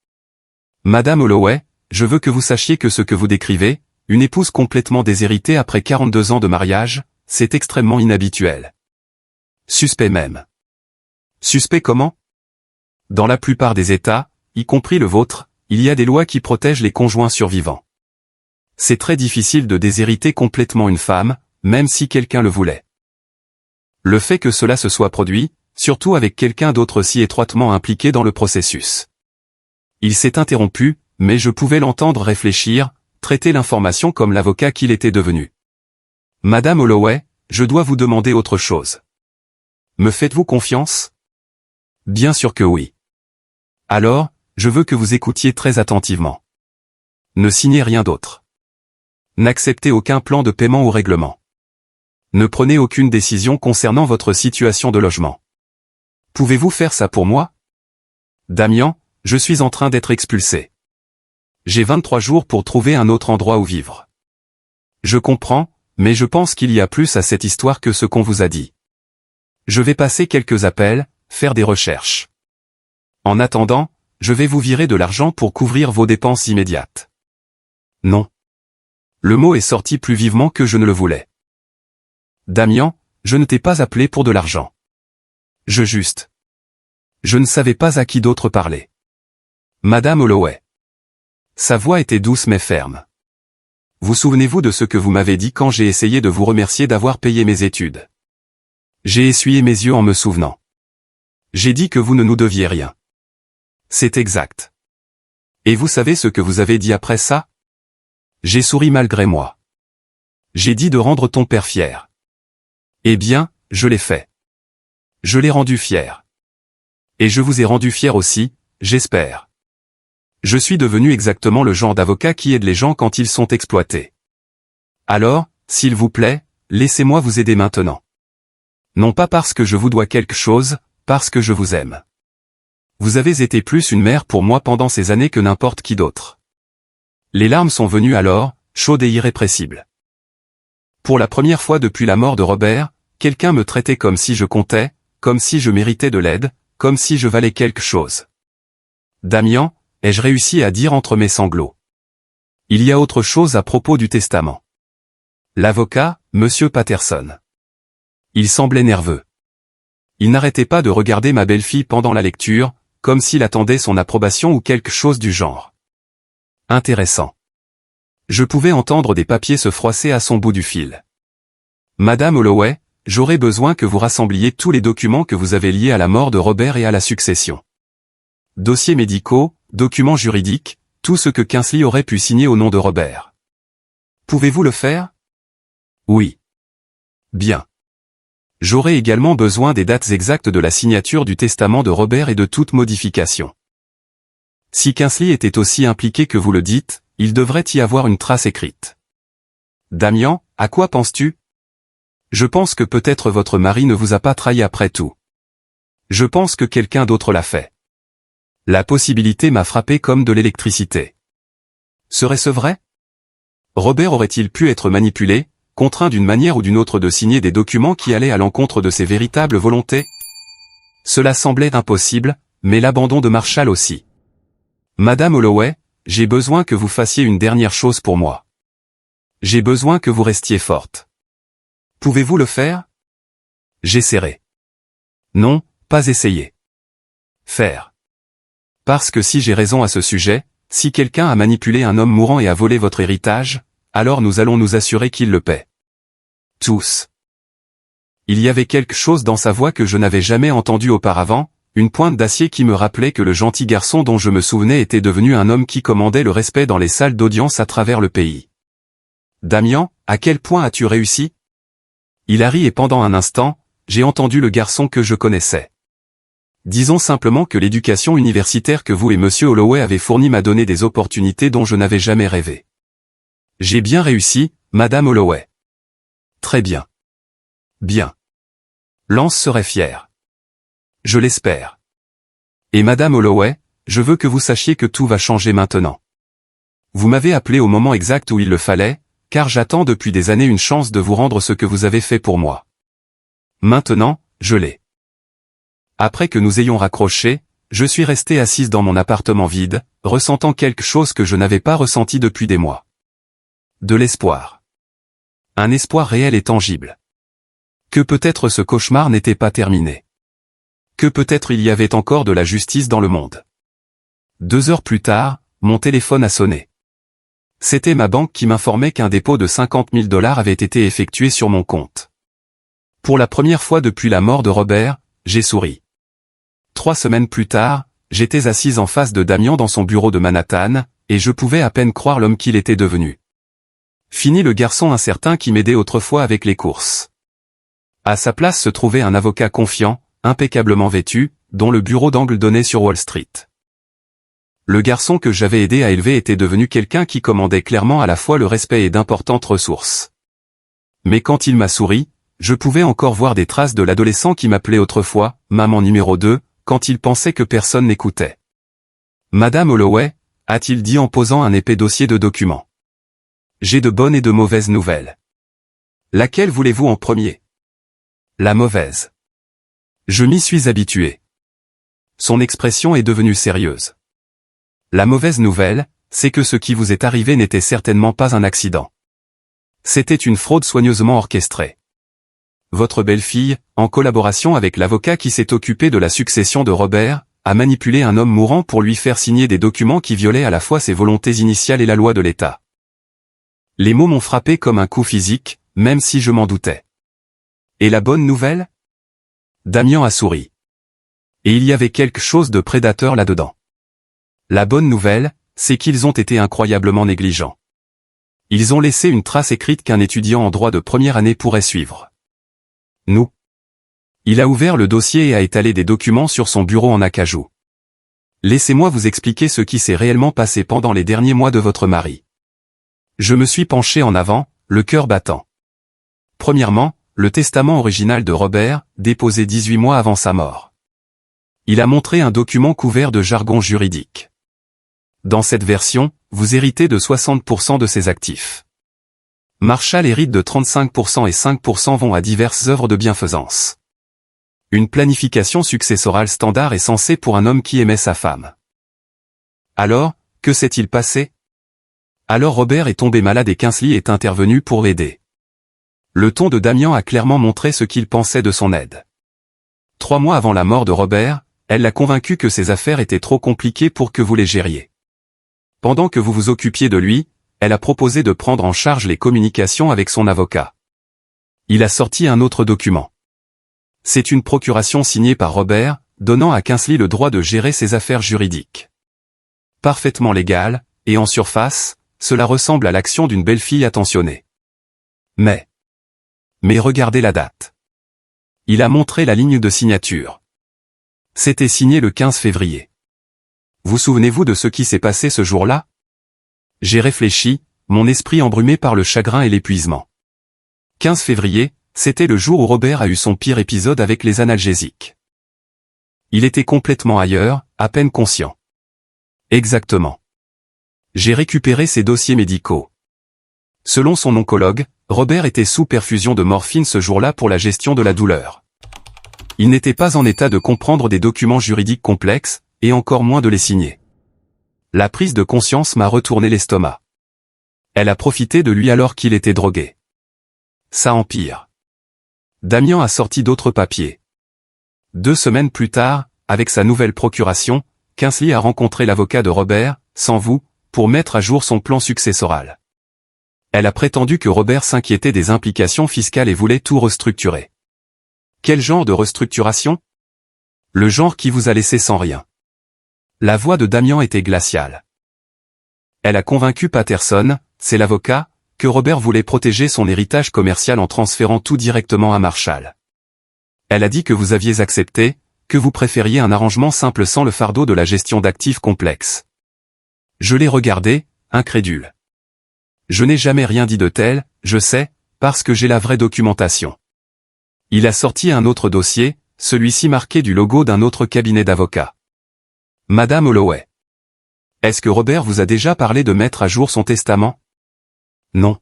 Madame Holloway, je veux que vous sachiez que ce que vous décrivez, une épouse complètement déshéritée après 42 ans de mariage, c'est extrêmement inhabituel. Suspect même. Suspect comment? Dans la plupart des États, y compris le vôtre, il y a des lois qui protègent les conjoints survivants. C'est très difficile de déshériter complètement une femme, même si quelqu'un le voulait. Le fait que cela se soit produit, surtout avec quelqu'un d'autre si étroitement impliqué dans le processus. Il s'est interrompu, mais je pouvais l'entendre réfléchir, traiter l'information comme l'avocat qu'il était devenu. Madame Holloway, je dois vous demander autre chose. Me faites-vous confiance? Bien sûr que oui. Alors, je veux que vous écoutiez très attentivement. Ne signez rien d'autre. N'acceptez aucun plan de paiement ou règlement. Ne prenez aucune décision concernant votre situation de logement. Pouvez-vous faire ça pour moi? Damian, je suis en train d'être expulsé. J'ai 23 jours pour trouver un autre endroit où vivre. Je comprends, mais je pense qu'il y a plus à cette histoire que ce qu'on vous a dit. Je vais passer quelques appels, faire des recherches. En attendant, je vais vous virer de l'argent pour couvrir vos dépenses immédiates. Non. Le mot est sorti plus vivement que je ne le voulais. Damian, je ne t'ai pas appelé pour de l'argent. Je ne savais pas à qui d'autre parler. Madame Holloway. Sa voix était douce mais ferme. Vous souvenez-vous de ce que vous m'avez dit quand j'ai essayé de vous remercier d'avoir payé mes études? J'ai essuyé mes yeux en me souvenant. J'ai dit que vous ne nous deviez rien. C'est exact. Et vous savez ce que vous avez dit après ça? J'ai souri malgré moi. J'ai dit de rendre ton père fier. Eh bien, je l'ai fait. Je l'ai rendu fier. Et je vous ai rendu fier aussi, j'espère. Je suis devenu exactement le genre d'avocat qui aide les gens quand ils sont exploités. Alors, s'il vous plaît, laissez-moi vous aider maintenant. Non pas parce que je vous dois quelque chose, parce que je vous aime. Vous avez été plus une mère pour moi pendant ces années que n'importe qui d'autre. Les larmes sont venues alors, chaudes et irrépressibles. Pour la première fois depuis la mort de Robert, quelqu'un me traitait comme si je comptais, comme si je méritais de l'aide, comme si je valais quelque chose. Damian, ai-je réussi à dire entre mes sanglots. Il y a autre chose à propos du testament. L'avocat, Monsieur Patterson. Il semblait nerveux. Il n'arrêtait pas de regarder ma belle-fille pendant la lecture, comme s'il attendait son approbation ou quelque chose du genre. Intéressant. Je pouvais entendre des papiers se froisser à son bout du fil. Madame Holloway, j'aurais besoin que vous rassembliez tous les documents que vous avez liés à la mort de Robert et à la succession. Dossiers médicaux, documents juridiques, tout ce que Kingsley aurait pu signer au nom de Robert. Pouvez-vous le faire? Oui. Bien. J'aurai également besoin des dates exactes de la signature du testament de Robert et de toute modification. Si Kingsley était aussi impliqué que vous le dites, il devrait y avoir une trace écrite. Damian, à quoi penses-tu? Je pense que peut-être votre mari ne vous a pas trahi après tout. Je pense que quelqu'un d'autre l'a fait. La possibilité m'a frappé comme de l'électricité. Serait-ce vrai? Robert aurait-il pu être manipulé, contraint d'une manière ou d'une autre de signer des documents qui allaient à l'encontre de ses véritables volontés? Cela semblait impossible, mais l'abandon de Marshall aussi. Madame Holloway, j'ai besoin que vous fassiez une dernière chose pour moi. J'ai besoin que vous restiez forte. Pouvez-vous le faire? J'essaierai. Non, pas essayer. Faire. Parce que si j'ai raison à ce sujet, si quelqu'un a manipulé un homme mourant et a volé votre héritage, alors nous allons nous assurer qu'il le paie. Tous. Il y avait quelque chose dans sa voix que je n'avais jamais entendu auparavant, une pointe d'acier qui me rappelait que le gentil garçon dont je me souvenais était devenu un homme qui commandait le respect dans les salles d'audience à travers le pays. Damian, à quel point as-tu réussi? Il a ri et pendant un instant, j'ai entendu le garçon que je connaissais. Disons simplement que l'éducation universitaire que vous et Monsieur Holloway avez fournie m'a donné des opportunités dont je n'avais jamais rêvé. J'ai bien réussi, Madame Holloway. Très bien. Bien. Lance serait fière. Je l'espère. Et Madame Holloway, je veux que vous sachiez que tout va changer maintenant. Vous m'avez appelé au moment exact où il le fallait, car j'attends depuis des années une chance de vous rendre ce que vous avez fait pour moi. Maintenant, je l'ai. Après que nous ayons raccroché, je suis restée assise dans mon appartement vide, ressentant quelque chose que je n'avais pas ressenti depuis des mois. De l'espoir. Un espoir réel et tangible. Que peut-être ce cauchemar n'était pas terminé. Que peut-être il y avait encore de la justice dans le monde. 2 heures plus tard, mon téléphone a sonné. C'était ma banque qui m'informait qu'un dépôt de 50 000 $ avait été effectué sur mon compte. Pour la première fois depuis la mort de Robert, j'ai souri. 3 semaines plus tard, j'étais assise en face de Damian dans son bureau de Manhattan, et je pouvais à peine croire l'homme qu'il était devenu. Fini le garçon incertain qui m'aidait autrefois avec les courses. À sa place se trouvait un avocat confiant, impeccablement vêtu, dont le bureau d'angle donnait sur Wall Street. Le garçon que j'avais aidé à élever était devenu quelqu'un qui commandait clairement à la fois le respect et d'importantes ressources. Mais quand il m'a souri, je pouvais encore voir des traces de l'adolescent qui m'appelait autrefois « Maman numéro 2 », quand il pensait que personne n'écoutait. « Madame Holloway », a-t-il dit en posant un épais dossier de documents. « J'ai de bonnes et de mauvaises nouvelles. Laquelle voulez-vous en premier ? » La mauvaise. Je m'y suis habitué. Son expression est devenue sérieuse. La mauvaise nouvelle, c'est que ce qui vous est arrivé n'était certainement pas un accident. C'était une fraude soigneusement orchestrée. Votre belle-fille, en collaboration avec l'avocat qui s'est occupé de la succession de Robert, a manipulé un homme mourant pour lui faire signer des documents qui violaient à la fois ses volontés initiales et la loi de l'État. Les mots m'ont frappé comme un coup physique, même si je m'en doutais. Et la bonne nouvelle? Damian a souri. Et il y avait quelque chose de prédateur là-dedans. La bonne nouvelle, c'est qu'ils ont été incroyablement négligents. Ils ont laissé une trace écrite qu'un étudiant en droit de première année pourrait suivre. Nous. Il a ouvert le dossier et a étalé des documents sur son bureau en acajou. Laissez-moi vous expliquer ce qui s'est réellement passé pendant les derniers mois de votre mari. Je me suis penché en avant, le cœur battant. Premièrement, le testament original de Robert, déposé 18 mois avant sa mort. Il a montré un document couvert de jargon juridique. Dans cette version, vous héritez de 60% de ses actifs. Marshall hérite de 35% et 5% vont à diverses œuvres de bienfaisance. Une planification successorale standard est censée pour un homme qui aimait sa femme. Alors, que s'est-il passé? Alors Robert est tombé malade et Kingsley est intervenu pour l'aider. Le ton de Damian a clairement montré ce qu'il pensait de son aide. 3 mois avant la mort de Robert, elle l'a convaincu que ses affaires étaient trop compliquées pour que vous les gériez. Pendant que vous vous occupiez de lui, elle a proposé de prendre en charge les communications avec son avocat. Il a sorti un autre document. C'est une procuration signée par Robert, donnant à Kingsley le droit de gérer ses affaires juridiques. Parfaitement légal, et en surface, cela ressemble à l'action d'une belle-fille attentionnée. Mais regardez la date. Il a montré la ligne de signature. C'était signé le 15 février. Vous souvenez-vous de ce qui s'est passé ce jour-là? J'ai réfléchi, mon esprit embrumé par le chagrin et l'épuisement. 15 février, c'était le jour où Robert a eu son pire épisode avec les analgésiques. Il était complètement ailleurs, à peine conscient. Exactement. J'ai récupéré ses dossiers médicaux. Selon son oncologue, Robert était sous perfusion de morphine ce jour-là pour la gestion de la douleur. Il n'était pas en état de comprendre des documents juridiques complexes, et encore moins de les signer. La prise de conscience m'a retourné l'estomac. Elle a profité de lui alors qu'il était drogué. Ça empire. Damien a sorti d'autres papiers. 2 semaines plus tard, avec sa nouvelle procuration, Kingsley a rencontré l'avocat de Robert, sans vous, pour mettre à jour son plan successoral. Elle a prétendu que Robert s'inquiétait des implications fiscales et voulait tout restructurer. Quel genre de restructuration? Le genre qui vous a laissé sans rien. La voix de Damien était glaciale. Elle a convaincu Patterson, c'est l'avocat, que Robert voulait protéger son héritage commercial en transférant tout directement à Marshall. Elle a dit que vous aviez accepté, que vous préfériez un arrangement simple sans le fardeau de la gestion d'actifs complexes. Je l'ai regardé, incrédule. Je n'ai jamais rien dit de tel, je sais, parce que j'ai la vraie documentation. Il a sorti un autre dossier, celui-ci marqué du logo d'un autre cabinet d'avocats. Madame Holloway. Est-ce que Robert vous a déjà parlé de mettre à jour son testament? Non.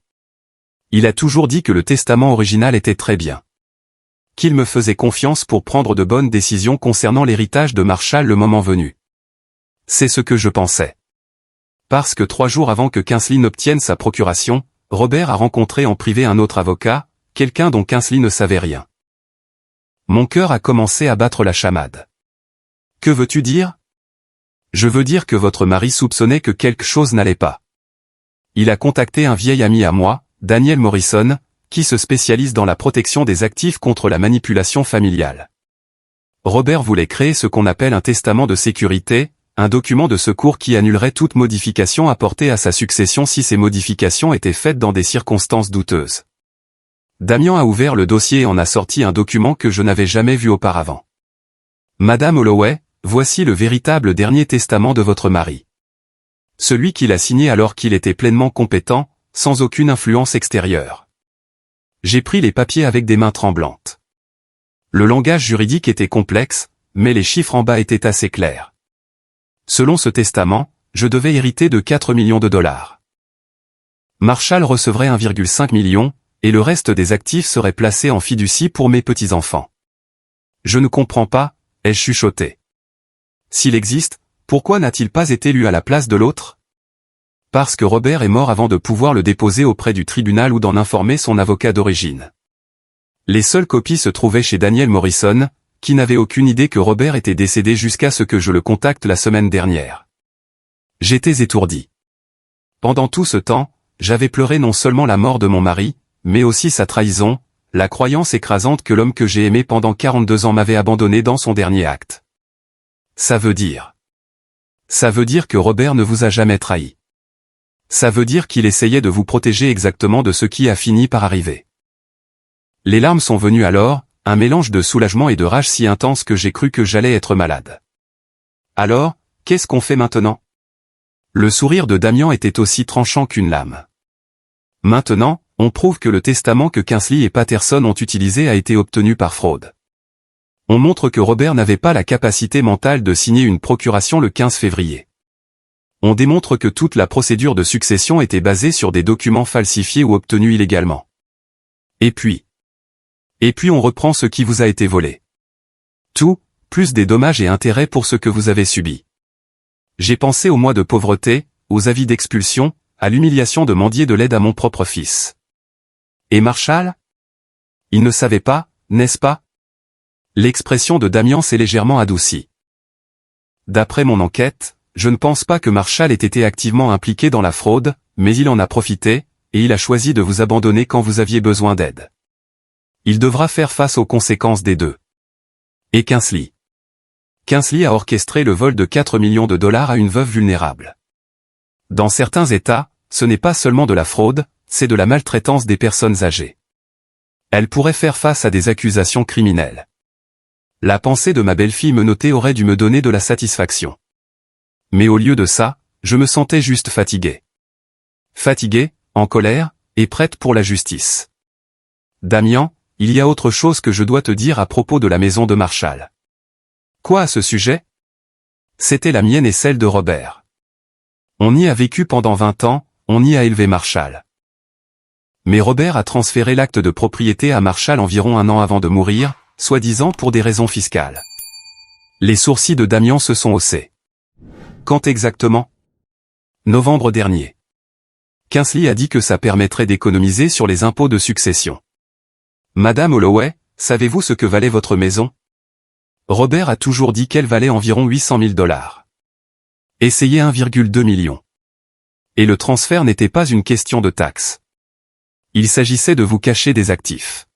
Il a toujours dit que le testament original était très bien. Qu'il me faisait confiance pour prendre de bonnes décisions concernant l'héritage de Marshall le moment venu. C'est ce que je pensais. Parce que 3 jours avant que Kingsley n'obtienne sa procuration, Robert a rencontré en privé un autre avocat, quelqu'un dont Kingsley ne savait rien. Mon cœur a commencé à battre la chamade. Que veux-tu dire? Je veux dire que votre mari soupçonnait que quelque chose n'allait pas. Il a contacté un vieil ami à moi, Daniel Morrison, qui se spécialise dans la protection des actifs contre la manipulation familiale. Robert voulait créer ce qu'on appelle un testament de sécurité, un document de secours qui annulerait toute modification apportée à sa succession si ces modifications étaient faites dans des circonstances douteuses. Damien a ouvert le dossier et en a sorti un document que je n'avais jamais vu auparavant. Madame Holloway, voici le véritable dernier testament de votre mari. Celui qu'il a signé alors qu'il était pleinement compétent, sans aucune influence extérieure. J'ai pris les papiers avec des mains tremblantes. Le langage juridique était complexe, mais les chiffres en bas étaient assez clairs. Selon ce testament, je devais hériter de 4 millions de dollars. Marshall recevrait 1,5 million, et le reste des actifs serait placé en fiducie pour mes petits-enfants. Je ne comprends pas, ai-je chuchoté. S'il existe, pourquoi n'a-t-il pas été lu à la place de l'autre? Parce que Robert est mort avant de pouvoir le déposer auprès du tribunal ou d'en informer son avocat d'origine. Les seules copies se trouvaient chez Daniel Morrison, qui n'avait aucune idée que Robert était décédé jusqu'à ce que je le contacte la semaine dernière. J'étais étourdi. Pendant tout ce temps, j'avais pleuré non seulement la mort de mon mari, mais aussi sa trahison, la croyance écrasante que l'homme que j'ai aimé pendant 42 ans m'avait abandonné dans son dernier acte. Ça veut dire que Robert ne vous a jamais trahi. Ça veut dire qu'il essayait de vous protéger exactement de ce qui a fini par arriver. Les larmes sont venues alors, un mélange de soulagement et de rage si intense que j'ai cru que j'allais être malade. Alors, qu'est-ce qu'on fait maintenant? Le sourire de Damien était aussi tranchant qu'une lame. Maintenant, on prouve que le testament que Kingsley et Patterson ont utilisé a été obtenu par fraude. On montre que Robert n'avait pas la capacité mentale de signer une procuration le 15 février. On démontre que toute la procédure de succession était basée sur des documents falsifiés ou obtenus illégalement. Et puis on reprend ce qui vous a été volé. Tout, plus des dommages et intérêts pour ce que vous avez subi. J'ai pensé aux mois de pauvreté, aux avis d'expulsion, à l'humiliation de mendier de l'aide à mon propre fils. Et Marshall? Il ne savait pas, n'est-ce pas? L'expression de Damien s'est légèrement adoucie. D'après mon enquête, je ne pense pas que Marshall ait été activement impliqué dans la fraude, mais il en a profité, et il a choisi de vous abandonner quand vous aviez besoin d'aide. Il devra faire face aux conséquences des deux. Et Kingsley. Kingsley a orchestré le vol de 4 millions de dollars à une veuve vulnérable. Dans certains États, ce n'est pas seulement de la fraude, c'est de la maltraitance des personnes âgées. Elle pourrait faire face à des accusations criminelles. La pensée de ma belle-fille menottée aurait dû me donner de la satisfaction. Mais au lieu de ça, je me sentais juste fatigué. Fatigué, en colère, et prête pour la justice. Damien, il y a autre chose que je dois te dire à propos de la maison de Marshall. Quoi à ce sujet? C'était la mienne et celle de Robert. On y a vécu pendant 20 ans, on y a élevé Marshall. Mais Robert a transféré l'acte de propriété à Marshall environ un an avant de mourir, soi-disant pour des raisons fiscales. Les sourcils de Damian se sont haussés. Quand exactement? Novembre dernier. Kingsley a dit que ça permettrait d'économiser sur les impôts de succession. Madame Holloway, savez-vous ce que valait votre maison? Robert a toujours dit qu'elle valait environ 800 000 $. Essayez 1,2 million. Et le transfert n'était pas une question de taxes. Il s'agissait de vous cacher des actifs.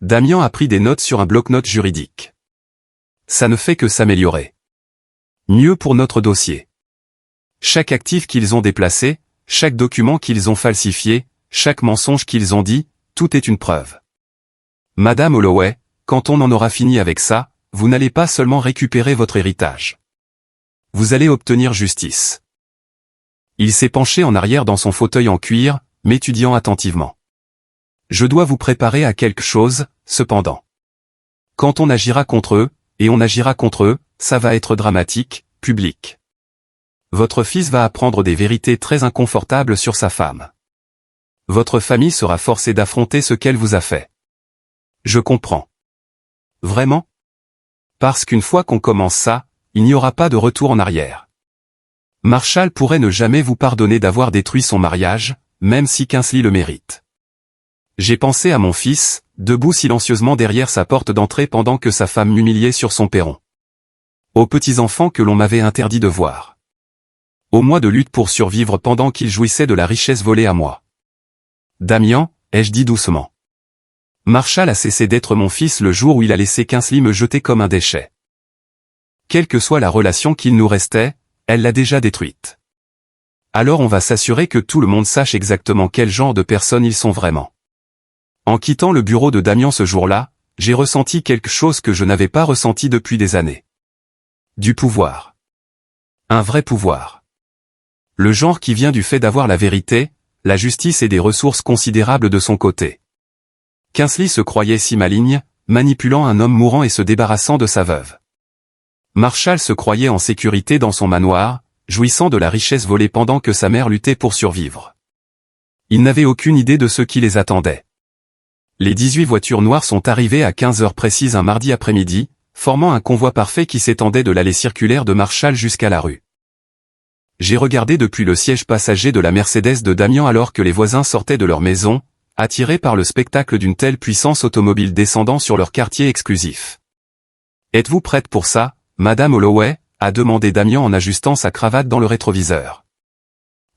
Damian a pris des notes sur un bloc-notes juridique. Ça ne fait que s'améliorer. Mieux pour notre dossier. Chaque actif qu'ils ont déplacé, chaque document qu'ils ont falsifié, chaque mensonge qu'ils ont dit, tout est une preuve. Madame Holloway, quand on en aura fini avec ça, vous n'allez pas seulement récupérer votre héritage. Vous allez obtenir justice. Il s'est penché en arrière dans son fauteuil en cuir, m'étudiant attentivement. Je dois vous préparer à quelque chose, cependant. Quand on agira contre eux, et on agira contre eux, ça va être dramatique, public. Votre fils va apprendre des vérités très inconfortables sur sa femme. Votre famille sera forcée d'affronter ce qu'elle vous a fait. Je comprends. Vraiment? Parce qu'une fois qu'on commence ça, il n'y aura pas de retour en arrière. Marshall pourrait ne jamais vous pardonner d'avoir détruit son mariage, même si Kingsley le mérite. J'ai pensé à mon fils, debout silencieusement derrière sa porte d'entrée pendant que sa femme m'humiliait sur son perron. Aux petits-enfants que l'on m'avait interdit de voir. Aux mois de lutte pour survivre pendant qu'ils jouissaient de la richesse volée à moi. Damian, ai-je dit doucement. Marshall a cessé d'être mon fils le jour où il a laissé Kingsley me jeter comme un déchet. Quelle que soit la relation qu'il nous restait, elle l'a déjà détruite. Alors on va s'assurer que tout le monde sache exactement quel genre de personnes ils sont vraiment. En quittant le bureau de Damian ce jour-là, j'ai ressenti quelque chose que je n'avais pas ressenti depuis des années. Du pouvoir. Un vrai pouvoir. Le genre qui vient du fait d'avoir la vérité, la justice et des ressources considérables de son côté. Kingsley se croyait si maligne, manipulant un homme mourant et se débarrassant de sa veuve. Marshall se croyait en sécurité dans son manoir, jouissant de la richesse volée pendant que sa mère luttait pour survivre. Il n'avait aucune idée de ce qui les attendait. Les 18 voitures noires sont arrivées à 15 heures précises un mardi après-midi, formant un convoi parfait qui s'étendait de l'allée circulaire de Marshall jusqu'à la rue. J'ai regardé depuis le siège passager de la Mercedes de Damian alors que les voisins sortaient de leur maison, attirés par le spectacle d'une telle puissance automobile descendant sur leur quartier exclusif. « Êtes-vous prête pour ça, Madame Holloway ?» a demandé Damian en ajustant sa cravate dans le rétroviseur.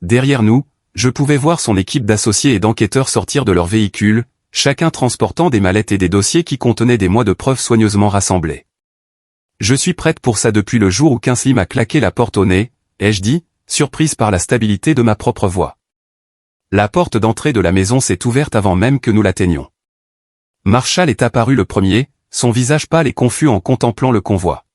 Derrière nous, je pouvais voir son équipe d'associés et d'enquêteurs sortir de leur véhicule, chacun transportant des mallettes et des dossiers qui contenaient des mois de preuves soigneusement rassemblés. Je suis prête pour ça depuis le jour où Kingsley m'a claqué la porte au nez, ai-je dit, surprise par la stabilité de ma propre voix. La porte d'entrée de la maison s'est ouverte avant même que nous l'atteignions. Marshall est apparu le premier, son visage pâle et confus en contemplant le convoi.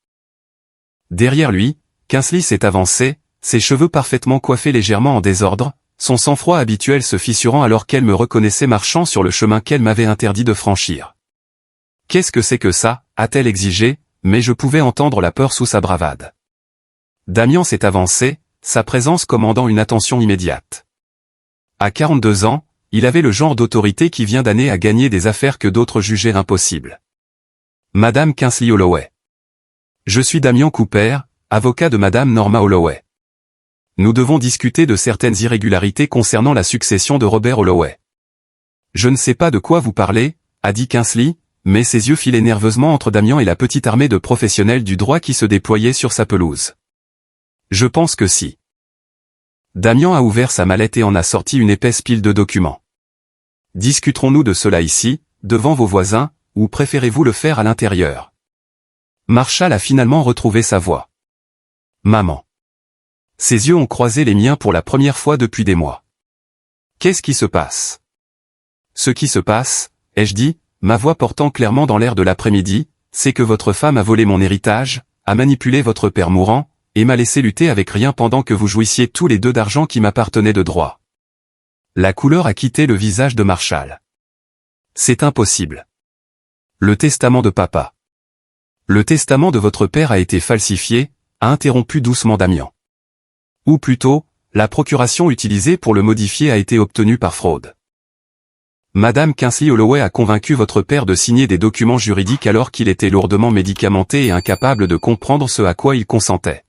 Derrière lui, Kingsley s'est avancé, ses cheveux parfaitement coiffés légèrement en désordre, son sang-froid habituel se fissurant alors qu'elle me reconnaissait marchant sur le chemin qu'elle m'avait interdit de franchir. « Qu'est-ce que c'est que ça ?» a-t-elle exigé, mais je pouvais entendre la peur sous sa bravade. Damian s'est avancé, sa présence commandant une attention immédiate. À 42 ans, il avait le genre d'autorité qui vient d'années à gagner des affaires que d'autres jugeaient impossibles. Madame Kingsley Holloway. Je suis Damian Cooper, avocat de Madame Norma Holloway. Nous devons discuter de certaines irrégularités concernant la succession de Robert Holloway. Je ne sais pas de quoi vous parlez, a dit Kingsley, mais ses yeux filaient nerveusement entre Damian et la petite armée de professionnels du droit qui se déployait sur sa pelouse. Je pense que si. Damian a ouvert sa mallette et en a sorti une épaisse pile de documents. Discuterons-nous de cela ici, devant vos voisins, ou préférez-vous le faire à l'intérieur? Marshall a finalement retrouvé sa voix. Maman. Ses yeux ont croisé les miens pour la première fois depuis des mois. Qu'est-ce qui se passe? Ce qui se passe, ai-je dit, ma voix portant clairement dans l'air de l'après-midi, c'est que votre femme a volé mon héritage, a manipulé votre père mourant, et m'a laissé lutter avec rien pendant que vous jouissiez tous les deux d'argent qui m'appartenait de droit. La couleur a quitté le visage de Marshall. C'est impossible. Le testament de papa. Le testament de votre père a été falsifié, a interrompu doucement Damian. Ou plutôt, La procuration utilisée pour le modifier a été obtenue par fraude. Madame Kingsley Holloway a convaincu votre père de signer des documents juridiques alors qu'il était lourdement médicamenté et incapable de comprendre ce à quoi il consentait.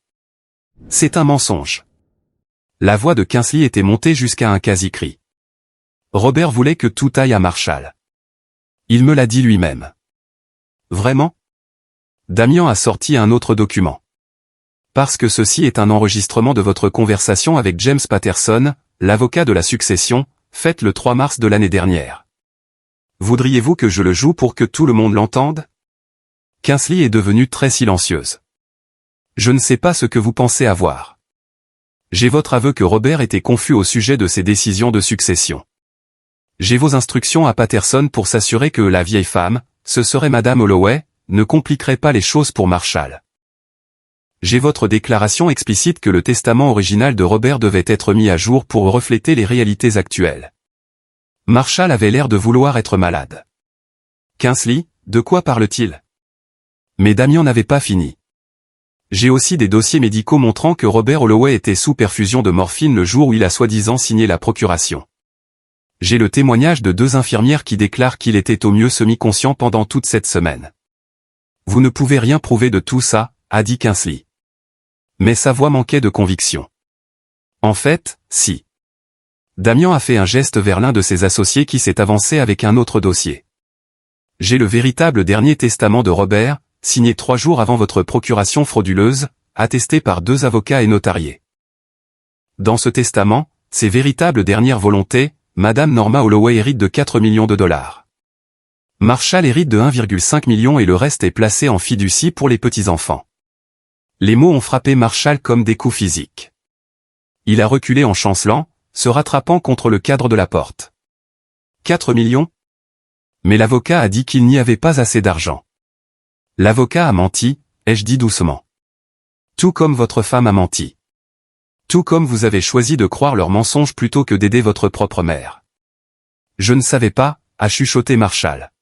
C'est un mensonge. La voix de Kingsley était montée jusqu'à un quasi-cri. Robert voulait que tout aille à Marshall. Il me l'a dit lui-même. Vraiment? Damien a sorti un autre document. Parce que ceci est un enregistrement de votre conversation avec James Patterson, l'avocat de la succession, faite le 3 mars de l'année dernière. Voudriez-vous que je le joue pour que tout le monde l'entende? Kingsley est devenue très silencieuse. Je ne sais pas ce que vous pensez avoir. J'ai votre aveu que Robert était confus au sujet de ses décisions de succession. J'ai vos instructions à Patterson pour s'assurer que la vieille femme, ce serait Madame Holloway, ne compliquerait pas les choses pour Marshall. J'ai votre déclaration explicite que le testament original de Robert devait être mis à jour pour refléter les réalités actuelles. Marshall avait l'air de vouloir être malade. Kingsley, de quoi parle-t-il? Mais Damien n'avait pas fini. J'ai aussi des dossiers médicaux montrant que Robert Holloway était sous perfusion de morphine le jour où il a soi-disant signé la procuration. J'ai le témoignage de 2 infirmières qui déclarent qu'il était au mieux semi-conscient pendant toute cette semaine. Vous ne pouvez rien prouver de tout ça, a dit Kingsley. Mais sa voix manquait de conviction. En fait, si. Damien a fait un geste vers l'un de ses associés qui s'est avancé avec un autre dossier. J'ai le véritable dernier testament de Robert, signé 3 jours avant votre procuration frauduleuse, attesté par 2 avocats et notariés. Dans ce testament, ses véritables dernières volontés, Madame Norma Holloway hérite de 4 millions de dollars. Marshall hérite de 1,5 million et le reste est placé en fiducie pour les petits-enfants. Les mots ont frappé Marshall comme des coups physiques. Il a reculé en chancelant, se rattrapant contre le cadre de la porte. 4 millions? Mais l'avocat a dit qu'il n'y avait pas assez d'argent. L'avocat a menti, ai-je dit doucement. Tout comme votre femme a menti. Tout comme vous avez choisi de croire leurs mensonges plutôt que d'aider votre propre mère. Je ne savais pas, a chuchoté Marshall.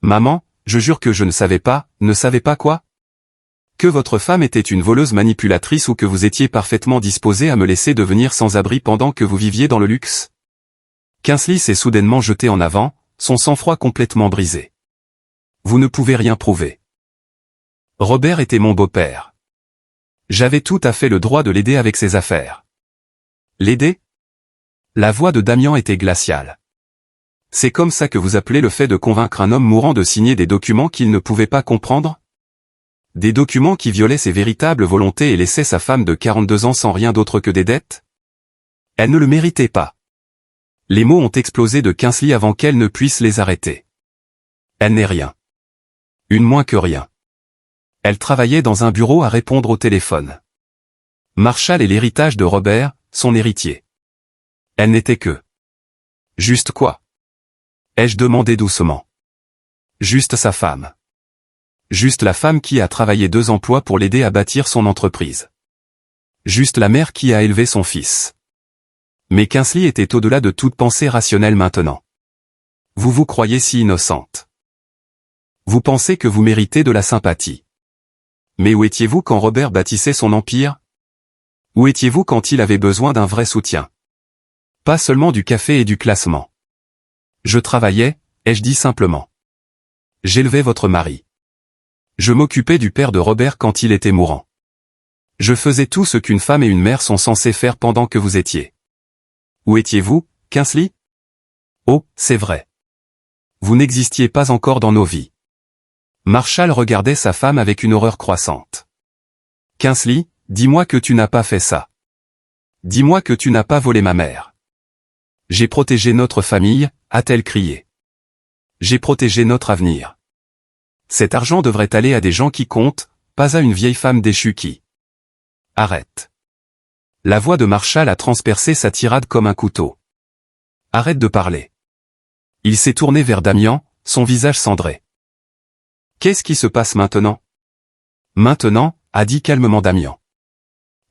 Maman, je jure que je ne savais pas quoi? Que votre femme était une voleuse manipulatrice ou que vous étiez parfaitement disposé à me laisser devenir sans abri pendant que vous viviez dans le luxe? Kingsley s'est soudainement jeté en avant, son sang-froid complètement brisé. Vous ne pouvez rien prouver. Robert était mon beau-père. J'avais tout à fait le droit de l'aider avec ses affaires. L'aider? La voix de Damien était glaciale. C'est comme ça que vous appelez le fait de convaincre un homme mourant de signer des documents qu'il ne pouvait pas comprendre? Des documents qui violaient ses véritables volontés et laissaient sa femme de 42 ans sans rien d'autre que des dettes? Elle ne le méritait pas. Les mots ont explosé de Kingsley avant qu'elle ne puisse les arrêter. Elle n'est rien. Une moins que rien. Elle travaillait dans un bureau à répondre au téléphone. Marshall est l'héritage de Robert, son héritier. Elle n'était que... Juste quoi? Ai-je demandé doucement. Juste sa femme. Juste la femme qui a travaillé 2 emplois pour l'aider à bâtir son entreprise. Juste la mère qui a élevé son fils. Mais Kingsley était au-delà de toute pensée rationnelle maintenant. Vous vous croyez si innocente. Vous pensez que vous méritez de la sympathie. Mais où étiez-vous quand Robert bâtissait son empire? Où étiez-vous quand il avait besoin d'un vrai soutien? Pas seulement du café et du classement. Je travaillais, ai-je dit simplement. J'élevais votre mari. Je m'occupais du père de Robert quand il était mourant. Je faisais tout ce qu'une femme et une mère sont censées faire pendant que vous étiez. Où étiez-vous, Kingsley? Oh, c'est vrai. Vous n'existiez pas encore dans nos vies. Marshall regardait sa femme avec une horreur croissante. Kingsley, dis-moi que tu n'as pas fait ça. Dis-moi que tu n'as pas volé ma mère. J'ai protégé notre famille, a-t-elle crié. J'ai protégé notre avenir. Cet argent devrait aller à des gens qui comptent, pas à une vieille femme déchue qui... Arrête. La voix de Marshall a transpercé sa tirade comme un couteau. Arrête de parler. Il s'est tourné vers Damien, son visage cendré. Qu'est-ce qui se passe maintenant? Maintenant, a dit calmement Damien.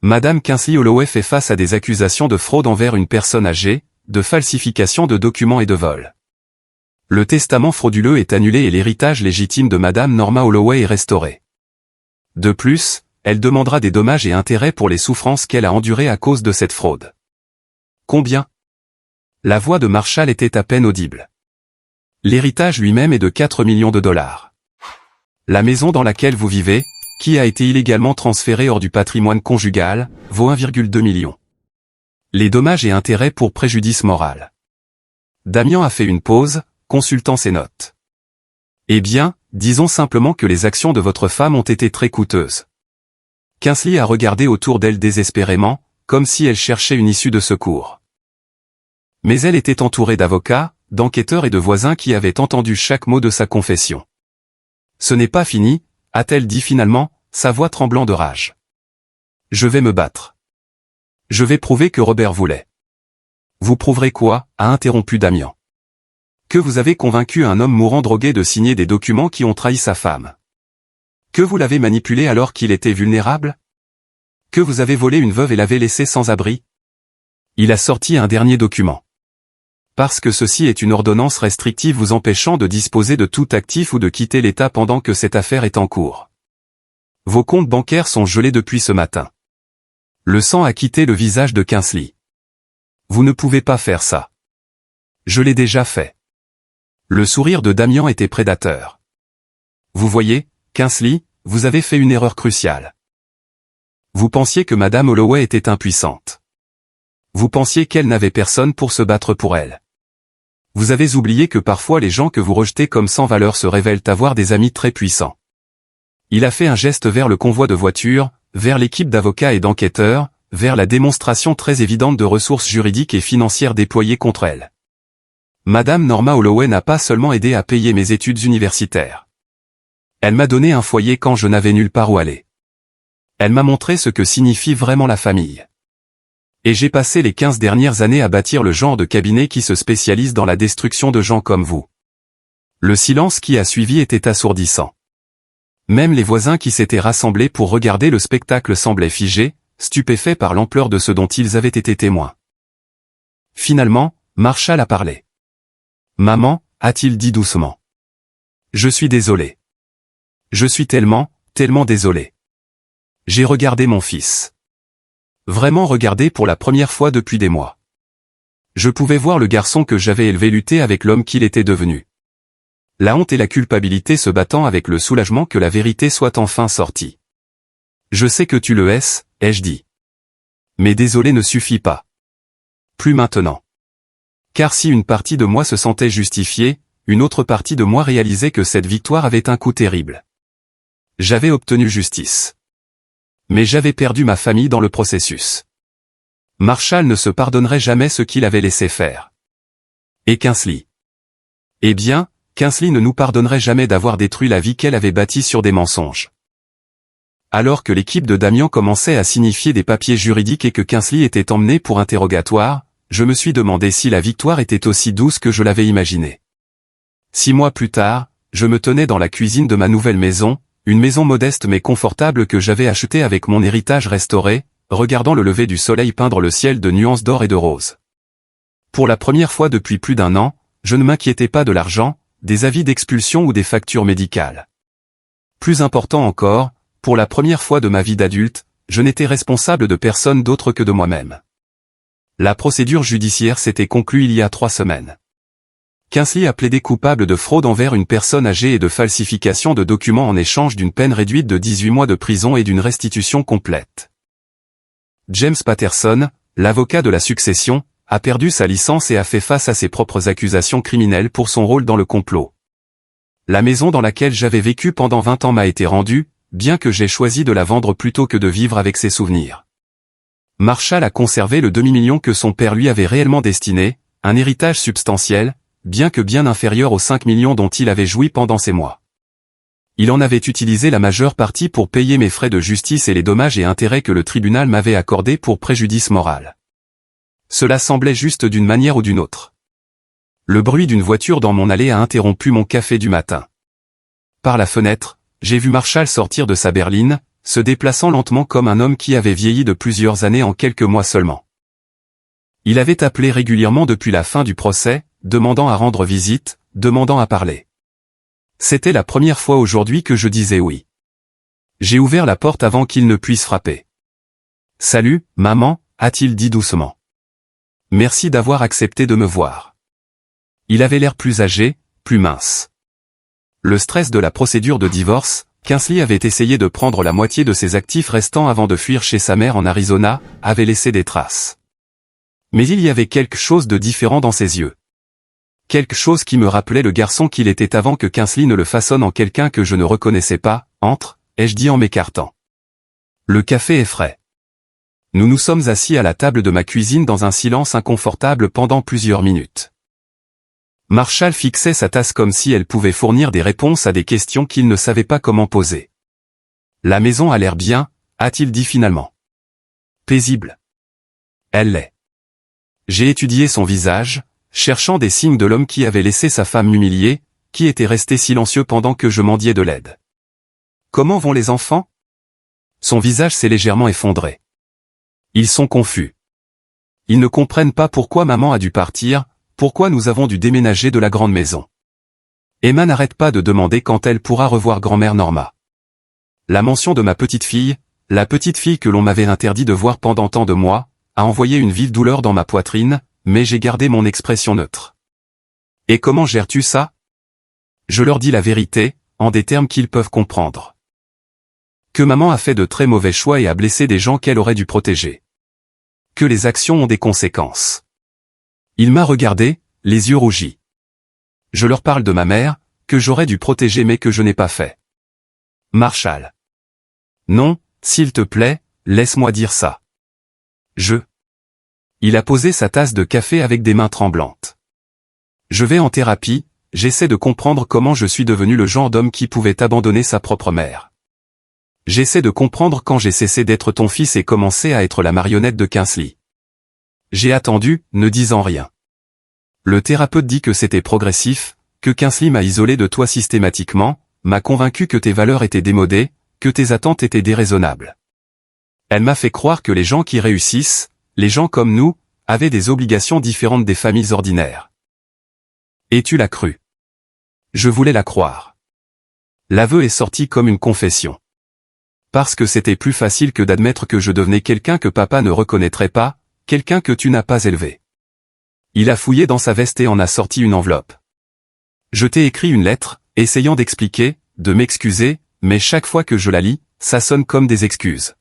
Madame Kingsley Holloway fait face à des accusations de fraude envers une personne âgée, de falsification de documents et de vol. Le testament frauduleux est annulé et l'héritage légitime de Madame Norma Holloway est restauré. De plus, elle demandera des dommages et intérêts pour les souffrances qu'elle a endurées à cause de cette fraude. Combien? La voix de Marshall était à peine audible. L'héritage lui-même est de 4 millions de dollars. La maison dans laquelle vous vivez, qui a été illégalement transférée hors du patrimoine conjugal, vaut 1,2 million. Les dommages et intérêts pour préjudice moral. Damian a fait une pause, consultant ses notes. Eh bien, disons simplement que les actions de votre femme ont été très coûteuses. Kingsley a regardé autour d'elle désespérément, comme si elle cherchait une issue de secours. Mais elle était entourée d'avocats, d'enquêteurs et de voisins qui avaient entendu chaque mot de sa confession. Ce n'est pas fini, a-t-elle dit finalement, sa voix tremblant de rage. Je vais me battre. Je vais prouver que Robert voulait. Vous prouverez quoi? A interrompu Damian. Que vous avez convaincu un homme mourant drogué de signer des documents qui ont trahi sa femme. Que vous l'avez manipulé alors qu'il était vulnérable? Que vous avez volé une veuve et l'avez laissée sans abri? Il a sorti un dernier document. Parce que ceci est une ordonnance restrictive vous empêchant de disposer de tout actif ou de quitter l'État pendant que cette affaire est en cours. Vos comptes bancaires sont gelés depuis ce matin. Le sang a quitté le visage de Kingsley. Vous ne pouvez pas faire ça. Je l'ai déjà fait. Le sourire de Damian était prédateur. Vous voyez, Kingsley, vous avez fait une erreur cruciale. Vous pensiez que Madame Holloway était impuissante. Vous pensiez qu'elle n'avait personne pour se battre pour elle. Vous avez oublié que parfois les gens que vous rejetez comme sans valeur se révèlent avoir des amis très puissants. Il a fait un geste vers le convoi de voitures, vers l'équipe d'avocats et d'enquêteurs, vers la démonstration très évidente de ressources juridiques et financières déployées contre elle. Madame Norma Holloway n'a pas seulement aidé à payer mes études universitaires. Elle m'a donné un foyer quand je n'avais nulle part où aller. Elle m'a montré ce que signifie vraiment la famille. Et j'ai passé les 15 dernières années à bâtir le genre de cabinet qui se spécialise dans la destruction de gens comme vous. Le silence qui a suivi était assourdissant. Même les voisins qui s'étaient rassemblés pour regarder le spectacle semblaient figés, stupéfaits par l'ampleur de ce dont ils avaient été témoins. Finalement, Marshall a parlé. « Maman » a-t-il dit doucement. « Je suis désolé. Je suis tellement, tellement désolé. J'ai regardé mon fils. Vraiment regardé pour la première fois depuis des mois. Je pouvais voir le garçon que j'avais élevé lutter avec l'homme qu'il était devenu. La honte et la culpabilité se battant avec le soulagement que la vérité soit enfin sortie. Je sais que tu le hais, ai-je dit. Mais désolé ne suffit pas. Plus maintenant. Car si une partie de moi se sentait justifiée, une autre partie de moi réalisait que cette victoire avait un coût terrible. J'avais obtenu justice. Mais j'avais perdu ma famille dans le processus. Marshall ne se pardonnerait jamais ce qu'il avait laissé faire. Et Kingsley? Eh bien, Kingsley ne nous pardonnerait jamais d'avoir détruit la vie qu'elle avait bâtie sur des mensonges. Alors que l'équipe de Damian commençait à signifier des papiers juridiques et que Kingsley était emmené pour interrogatoire, je me suis demandé si la victoire était aussi douce que je l'avais imaginé. 6 mois plus tard, je me tenais dans la cuisine de ma nouvelle maison, une maison modeste mais confortable que j'avais achetée avec mon héritage restauré, regardant le lever du soleil peindre le ciel de nuances d'or et de rose. Pour la première fois depuis plus d'1 an, je ne m'inquiétais pas de l'argent, des avis d'expulsion ou des factures médicales. Plus important encore, pour la première fois de ma vie d'adulte, je n'étais responsable de personne d'autre que de moi-même. La procédure judiciaire s'était conclue il y a 3 semaines. Kingsley a plaidé coupable de fraude envers une personne âgée et de falsification de documents en échange d'une peine réduite de 18 mois de prison et d'une restitution complète. James Patterson, l'avocat de la succession, a perdu sa licence et a fait face à ses propres accusations criminelles pour son rôle dans le complot. La maison dans laquelle j'avais vécu pendant 20 ans m'a été rendue, bien que j'ai choisi de la vendre plutôt que de vivre avec ses souvenirs. Marshall a conservé le demi-million que son père lui avait réellement destiné, un héritage substantiel, bien que bien inférieur aux 5 millions dont il avait joui pendant ces mois. Il en avait utilisé la majeure partie pour payer mes frais de justice et les dommages et intérêts que le tribunal m'avait accordés pour préjudice moral. Cela semblait juste d'une manière ou d'une autre. Le bruit d'une voiture dans mon allée a interrompu mon café du matin. Par la fenêtre, j'ai vu Marshall sortir de sa berline, se déplaçant lentement comme un homme qui avait vieilli de plusieurs années en quelques mois seulement. Il avait appelé régulièrement depuis la fin du procès, demandant à rendre visite, demandant à parler. C'était la première fois aujourd'hui que je disais oui. J'ai ouvert la porte avant qu'il ne puisse frapper. « Salut, maman » a-t-il dit doucement. « Merci d'avoir accepté de me voir. » Il avait l'air plus âgé, plus mince. Le stress de la procédure de divorce, Kingsley avait essayé de prendre la moitié de ses actifs restants avant de fuir chez sa mère en Arizona, avait laissé des traces. Mais il y avait quelque chose de différent dans ses yeux. Quelque chose qui me rappelait le garçon qu'il était avant que Kingsley ne le façonne en quelqu'un que je ne reconnaissais pas. « Entre » ai-je dit en m'écartant. Le café est frais. Nous nous sommes assis à la table de ma cuisine dans un silence inconfortable pendant plusieurs minutes. Marshall fixait sa tasse comme si elle pouvait fournir des réponses à des questions qu'il ne savait pas comment poser. « La maison a l'air bien » a-t-il dit finalement. « Paisible. » Elle l'est. J'ai étudié son visage, cherchant des signes de l'homme qui avait laissé sa femme humiliée, qui était resté silencieux pendant que je mendiais de l'aide. « Comment vont les enfants ?» Son visage s'est légèrement effondré. Ils sont confus. Ils ne comprennent pas pourquoi maman a dû partir, pourquoi nous avons dû déménager de la grande maison. Emma n'arrête pas de demander quand elle pourra revoir grand-mère Norma. La mention de ma petite fille, la petite fille que l'on m'avait interdit de voir pendant tant de mois, a envoyé une vive douleur dans ma poitrine, mais j'ai gardé mon expression neutre. « Et comment gères-tu ça ?» Je leur dis la vérité, en des termes qu'ils peuvent comprendre. Que maman a fait de très mauvais choix et a blessé des gens qu'elle aurait dû protéger. Que les actions ont des conséquences. Il m'a regardé, les yeux rougis. Je leur parle de ma mère, que j'aurais dû protéger mais que je n'ai pas fait. Marshall. Non, s'il te plaît, laisse-moi dire ça. Il a posé sa tasse de café avec des mains tremblantes. Je vais en thérapie, j'essaie de comprendre comment je suis devenu le genre d'homme qui pouvait abandonner sa propre mère. J'essaie de comprendre quand j'ai cessé d'être ton fils et commencé à être la marionnette de Kingsley. J'ai attendu, ne disant rien. Le thérapeute dit que c'était progressif, que Kingsley m'a isolé de toi systématiquement, m'a convaincu que tes valeurs étaient démodées, que tes attentes étaient déraisonnables. Elle m'a fait croire que les gens qui réussissent, les gens comme nous, avaient des obligations différentes des familles ordinaires. Et tu l'as cru. Je voulais la croire. L'aveu est sorti comme une confession. Parce que c'était plus facile que d'admettre que je devenais quelqu'un que papa ne reconnaîtrait pas, quelqu'un que tu n'as pas élevé. Il a fouillé dans sa veste et en a sorti une enveloppe. Je t'ai écrit une lettre, essayant d'expliquer, de m'excuser, mais chaque fois que je la lis, ça sonne comme des excuses.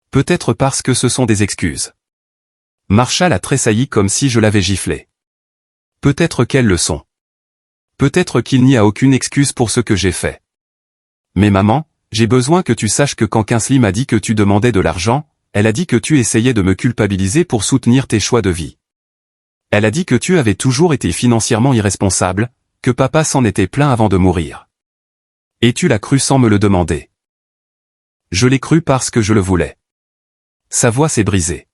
Peut-être parce que ce sont des excuses. Marshall a tressailli comme si je l'avais giflé. Peut-être qu'elles le sont. Peut-être qu'il n'y a aucune excuse pour ce que j'ai fait. Mais maman, j'ai besoin que tu saches que quand Kingsley m'a dit que tu demandais de l'argent, elle a dit que tu essayais de me culpabiliser pour soutenir tes choix de vie. Elle a dit que tu avais toujours été financièrement irresponsable, que papa s'en était plaint avant de mourir. Et tu l'as cru sans me le demander. Je l'ai cru parce que je le voulais. Sa voix s'est brisée.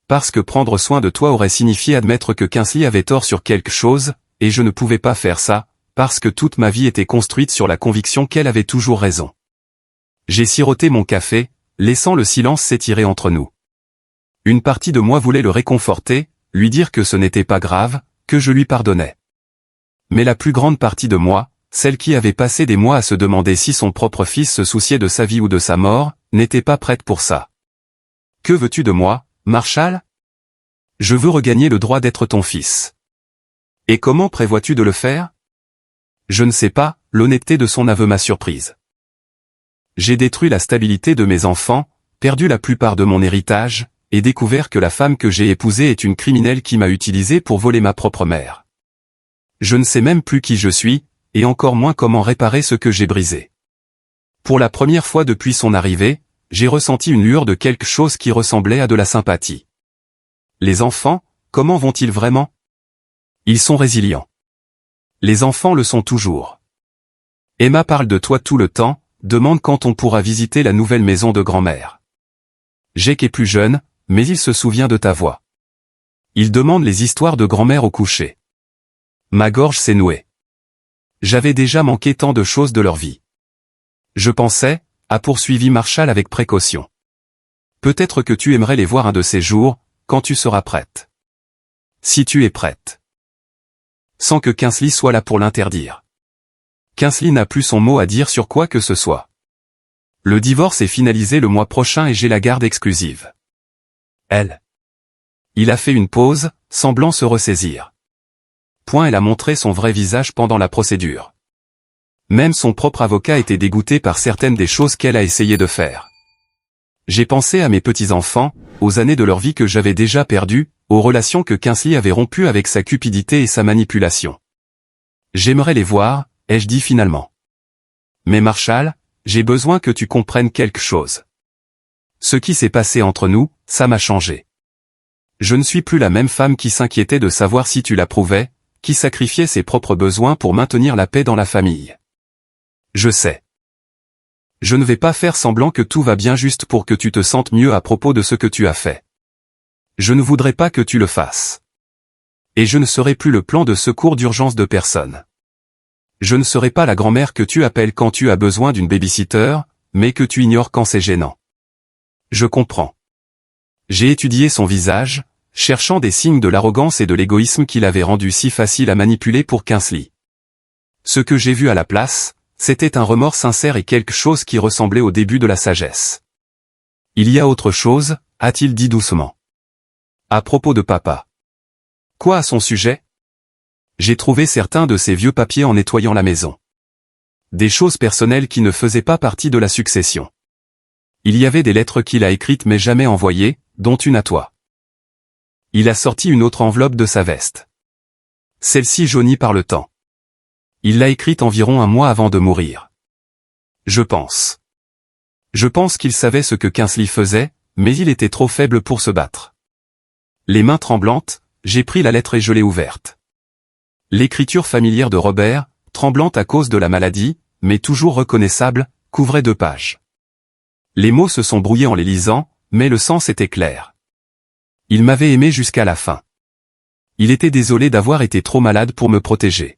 Parce que prendre soin de toi aurait signifié admettre que Kingsley avait tort sur quelque chose, et je ne pouvais pas faire ça, parce que toute ma vie était construite sur la conviction qu'elle avait toujours raison. J'ai siroté mon café, laissant le silence s'étirer entre nous. Une partie de moi voulait le réconforter, lui dire que ce n'était pas grave, que je lui pardonnais. Mais la plus grande partie de moi, celle qui avait passé des mois à se demander si son propre fils se souciait de sa vie ou de sa mort, n'était pas prête pour ça. « Que veux-tu de moi, Marshall ? Je veux regagner le droit d'être ton fils. » « Et comment prévois-tu de le faire ? » Je ne sais pas, l'honnêteté de son aveu m'a surprise. J'ai détruit la stabilité de mes enfants, perdu la plupart de mon héritage, et découvert que la femme que j'ai épousée est une criminelle qui m'a utilisé pour voler ma propre mère. Je ne sais même plus qui je suis, et encore moins comment réparer ce que j'ai brisé. Pour la première fois depuis son arrivée, j'ai ressenti une lueur de quelque chose qui ressemblait à de la sympathie. Les enfants, comment vont-ils vraiment ? Ils sont résilients. Les enfants le sont toujours. Emma parle de toi tout le temps, demande quand on pourra visiter la nouvelle maison de grand-mère. Jake est plus jeune, mais il se souvient de ta voix. Il demande les histoires de grand-mère au coucher. Ma gorge s'est nouée. J'avais déjà manqué tant de choses de leur vie. Je pensais, a poursuivi Marshall avec précaution. Peut-être que tu aimerais les voir un de ces jours, quand tu seras prête. Si tu es prête. Sans que Kingsley soit là pour l'interdire. Kingsley n'a plus son mot à dire sur quoi que ce soit. Le divorce est finalisé le mois prochain et j'ai la garde exclusive. Elle. Il a fait une pause, semblant se ressaisir. Elle a montré son vrai visage pendant la procédure. Même son propre avocat était dégoûté par certaines des choses qu'elle a essayé de faire. J'ai pensé à mes petits-enfants, aux années de leur vie que j'avais déjà perdues, aux relations que Kingsley avait rompues avec sa cupidité et sa manipulation. J'aimerais les voir, ai-je dit finalement. Mais Marshall, j'ai besoin que tu comprennes quelque chose. Ce qui s'est passé entre nous, ça m'a changé. Je ne suis plus la même femme qui s'inquiétait de savoir si tu l'approuvais, qui sacrifiait ses propres besoins pour maintenir la paix dans la famille. Je sais. Je ne vais pas faire semblant que tout va bien juste pour que tu te sentes mieux à propos de ce que tu as fait. Je ne voudrais pas que tu le fasses. Et je ne serai plus le plan de secours d'urgence de personne. Je ne serai pas la grand-mère que tu appelles quand tu as besoin d'une babysitter, mais que tu ignores quand c'est gênant. Je comprends. J'ai étudié son visage, cherchant des signes de l'arrogance et de l'égoïsme qu'il avait rendu si facile à manipuler pour Kingsley. Ce que j'ai vu à la place, c'était un remords sincère et quelque chose qui ressemblait au début de la sagesse. Il y a autre chose, a-t-il dit doucement. À propos de papa. Quoi à son sujet? J'ai trouvé certains de ces vieux papiers en nettoyant la maison. Des choses personnelles qui ne faisaient pas partie de la succession. Il y avait des lettres qu'il a écrites mais jamais envoyées, dont une à toi. Il a sorti une autre enveloppe de sa veste. Celle-ci jaunie par le temps. Il l'a écrite environ un mois avant de mourir. Je pense qu'il savait ce que Kingsley faisait, mais il était trop faible pour se battre. Les mains tremblantes, j'ai pris la lettre et je l'ai ouverte. L'écriture familière de Robert, tremblante à cause de la maladie, mais toujours reconnaissable, couvrait 2 pages. Les mots se sont brouillés en les lisant, mais le sens était clair. Il m'avait aimé jusqu'à la fin. Il était désolé d'avoir été trop malade pour me protéger.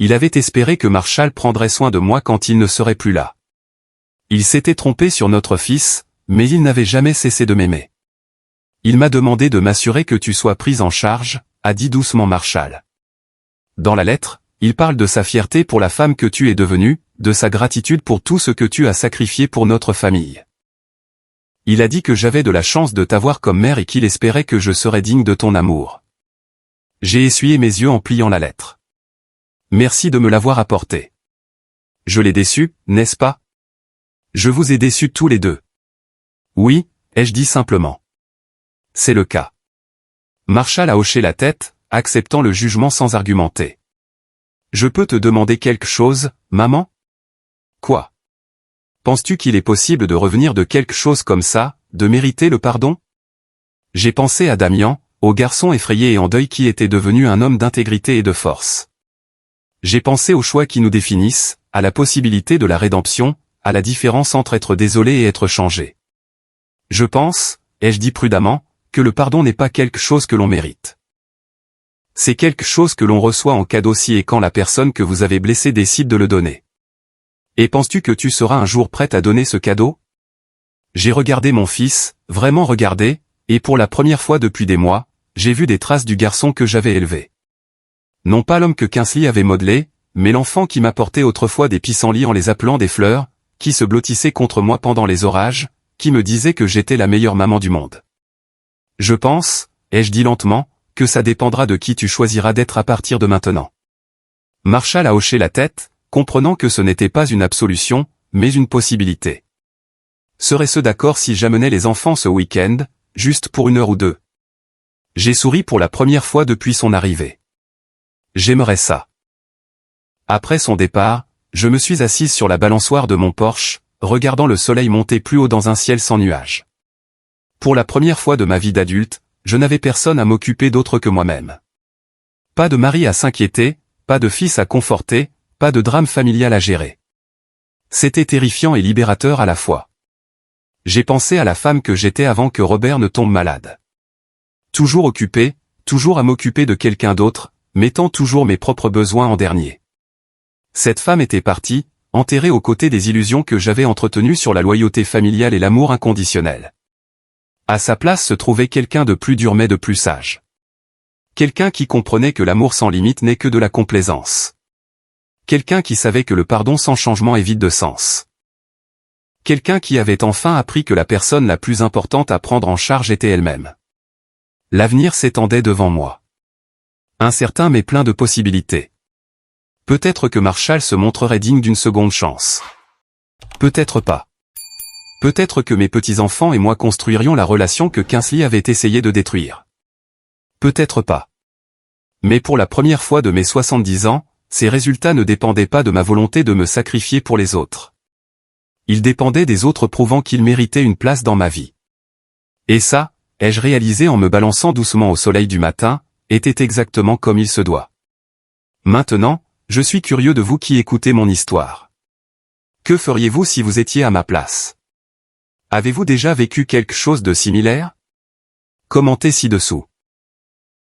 Il avait espéré que Marshall prendrait soin de moi quand il ne serait plus là. Il s'était trompé sur notre fils, mais il n'avait jamais cessé de m'aimer. Il m'a demandé de m'assurer que tu sois prise en charge, a dit doucement Marshall. Dans la lettre, il parle de sa fierté pour la femme que tu es devenue, de sa gratitude pour tout ce que tu as sacrifié pour notre famille. Il a dit que j'avais de la chance de t'avoir comme mère et qu'il espérait que je serais digne de ton amour. J'ai essuyé mes yeux en pliant la lettre. Merci de me l'avoir apporté. Je l'ai déçu, n'est-ce pas? Je vous ai déçus tous les deux. Oui, ai-je dit simplement. C'est le cas. Marshall a hoché la tête, acceptant le jugement sans argumenter. Je peux te demander quelque chose, maman? Quoi? Penses-tu qu'il est possible de revenir de quelque chose comme ça, de mériter le pardon? J'ai pensé à Damien, au garçon effrayé et en deuil qui était devenu un homme d'intégrité et de force. J'ai pensé aux choix qui nous définissent, à la possibilité de la rédemption, à la différence entre être désolé et être changé. Je pense, ai-je dit prudemment, que le pardon n'est pas quelque chose que l'on mérite. C'est quelque chose que l'on reçoit en cadeau si et quand la personne que vous avez blessée décide de le donner. Et penses-tu que tu seras un jour prête à donner ce cadeau? J'ai regardé mon fils, vraiment regardé, et pour la première fois depuis des mois, j'ai vu des traces du garçon que j'avais élevé. Non pas l'homme que Kingsley avait modelé, mais l'enfant qui m'apportait autrefois des pissenlits en les appelant des fleurs, qui se blottissait contre moi pendant les orages, qui me disait que j'étais la meilleure maman du monde. Je pense, ai-je dit lentement, que ça dépendra de qui tu choisiras d'être à partir de maintenant. Marshall a hoché la tête, comprenant que ce n'était pas une absolution, mais une possibilité. Serait-ce d'accord si j'amenais les enfants ce week-end, juste pour 1 heure ou 2? J'ai souri pour la première fois depuis son arrivée. J'aimerais ça. Après son départ, je me suis assise sur la balançoire de mon Porsche, regardant le soleil monter plus haut dans un ciel sans nuages. Pour la première fois de ma vie d'adulte, je n'avais personne à m'occuper d'autre que moi-même. Pas de mari à s'inquiéter, pas de fils à conforter, pas de drame familial à gérer. C'était terrifiant et libérateur à la fois. J'ai pensé à la femme que j'étais avant que Robert ne tombe malade. Toujours occupé, toujours à m'occuper de quelqu'un d'autre, mettant toujours mes propres besoins en dernier. Cette femme était partie, enterrée aux côtés des illusions que j'avais entretenues sur la loyauté familiale et l'amour inconditionnel. À sa place se trouvait quelqu'un de plus dur mais de plus sage. Quelqu'un qui comprenait que l'amour sans limite n'est que de la complaisance. Quelqu'un qui savait que le pardon sans changement est vide de sens. Quelqu'un qui avait enfin appris que la personne la plus importante à prendre en charge était elle-même. L'avenir s'étendait devant moi. Incertain mais plein de possibilités. Peut-être que Marshall se montrerait digne d'une seconde chance. Peut-être pas. Peut-être que mes petits-enfants et moi construirions la relation que Kingsley avait essayé de détruire. Peut-être pas. Mais pour la première fois de mes 70 ans, ces résultats ne dépendaient pas de ma volonté de me sacrifier pour les autres. Ils dépendaient des autres prouvant qu'ils méritaient une place dans ma vie. Et ça, ai-je réalisé en me balançant doucement au soleil du matin, était exactement comme il se doit. Maintenant, je suis curieux de vous qui écoutez mon histoire. Que feriez-vous si vous étiez à ma place? Avez-vous déjà vécu quelque chose de similaire? Commentez ci-dessous.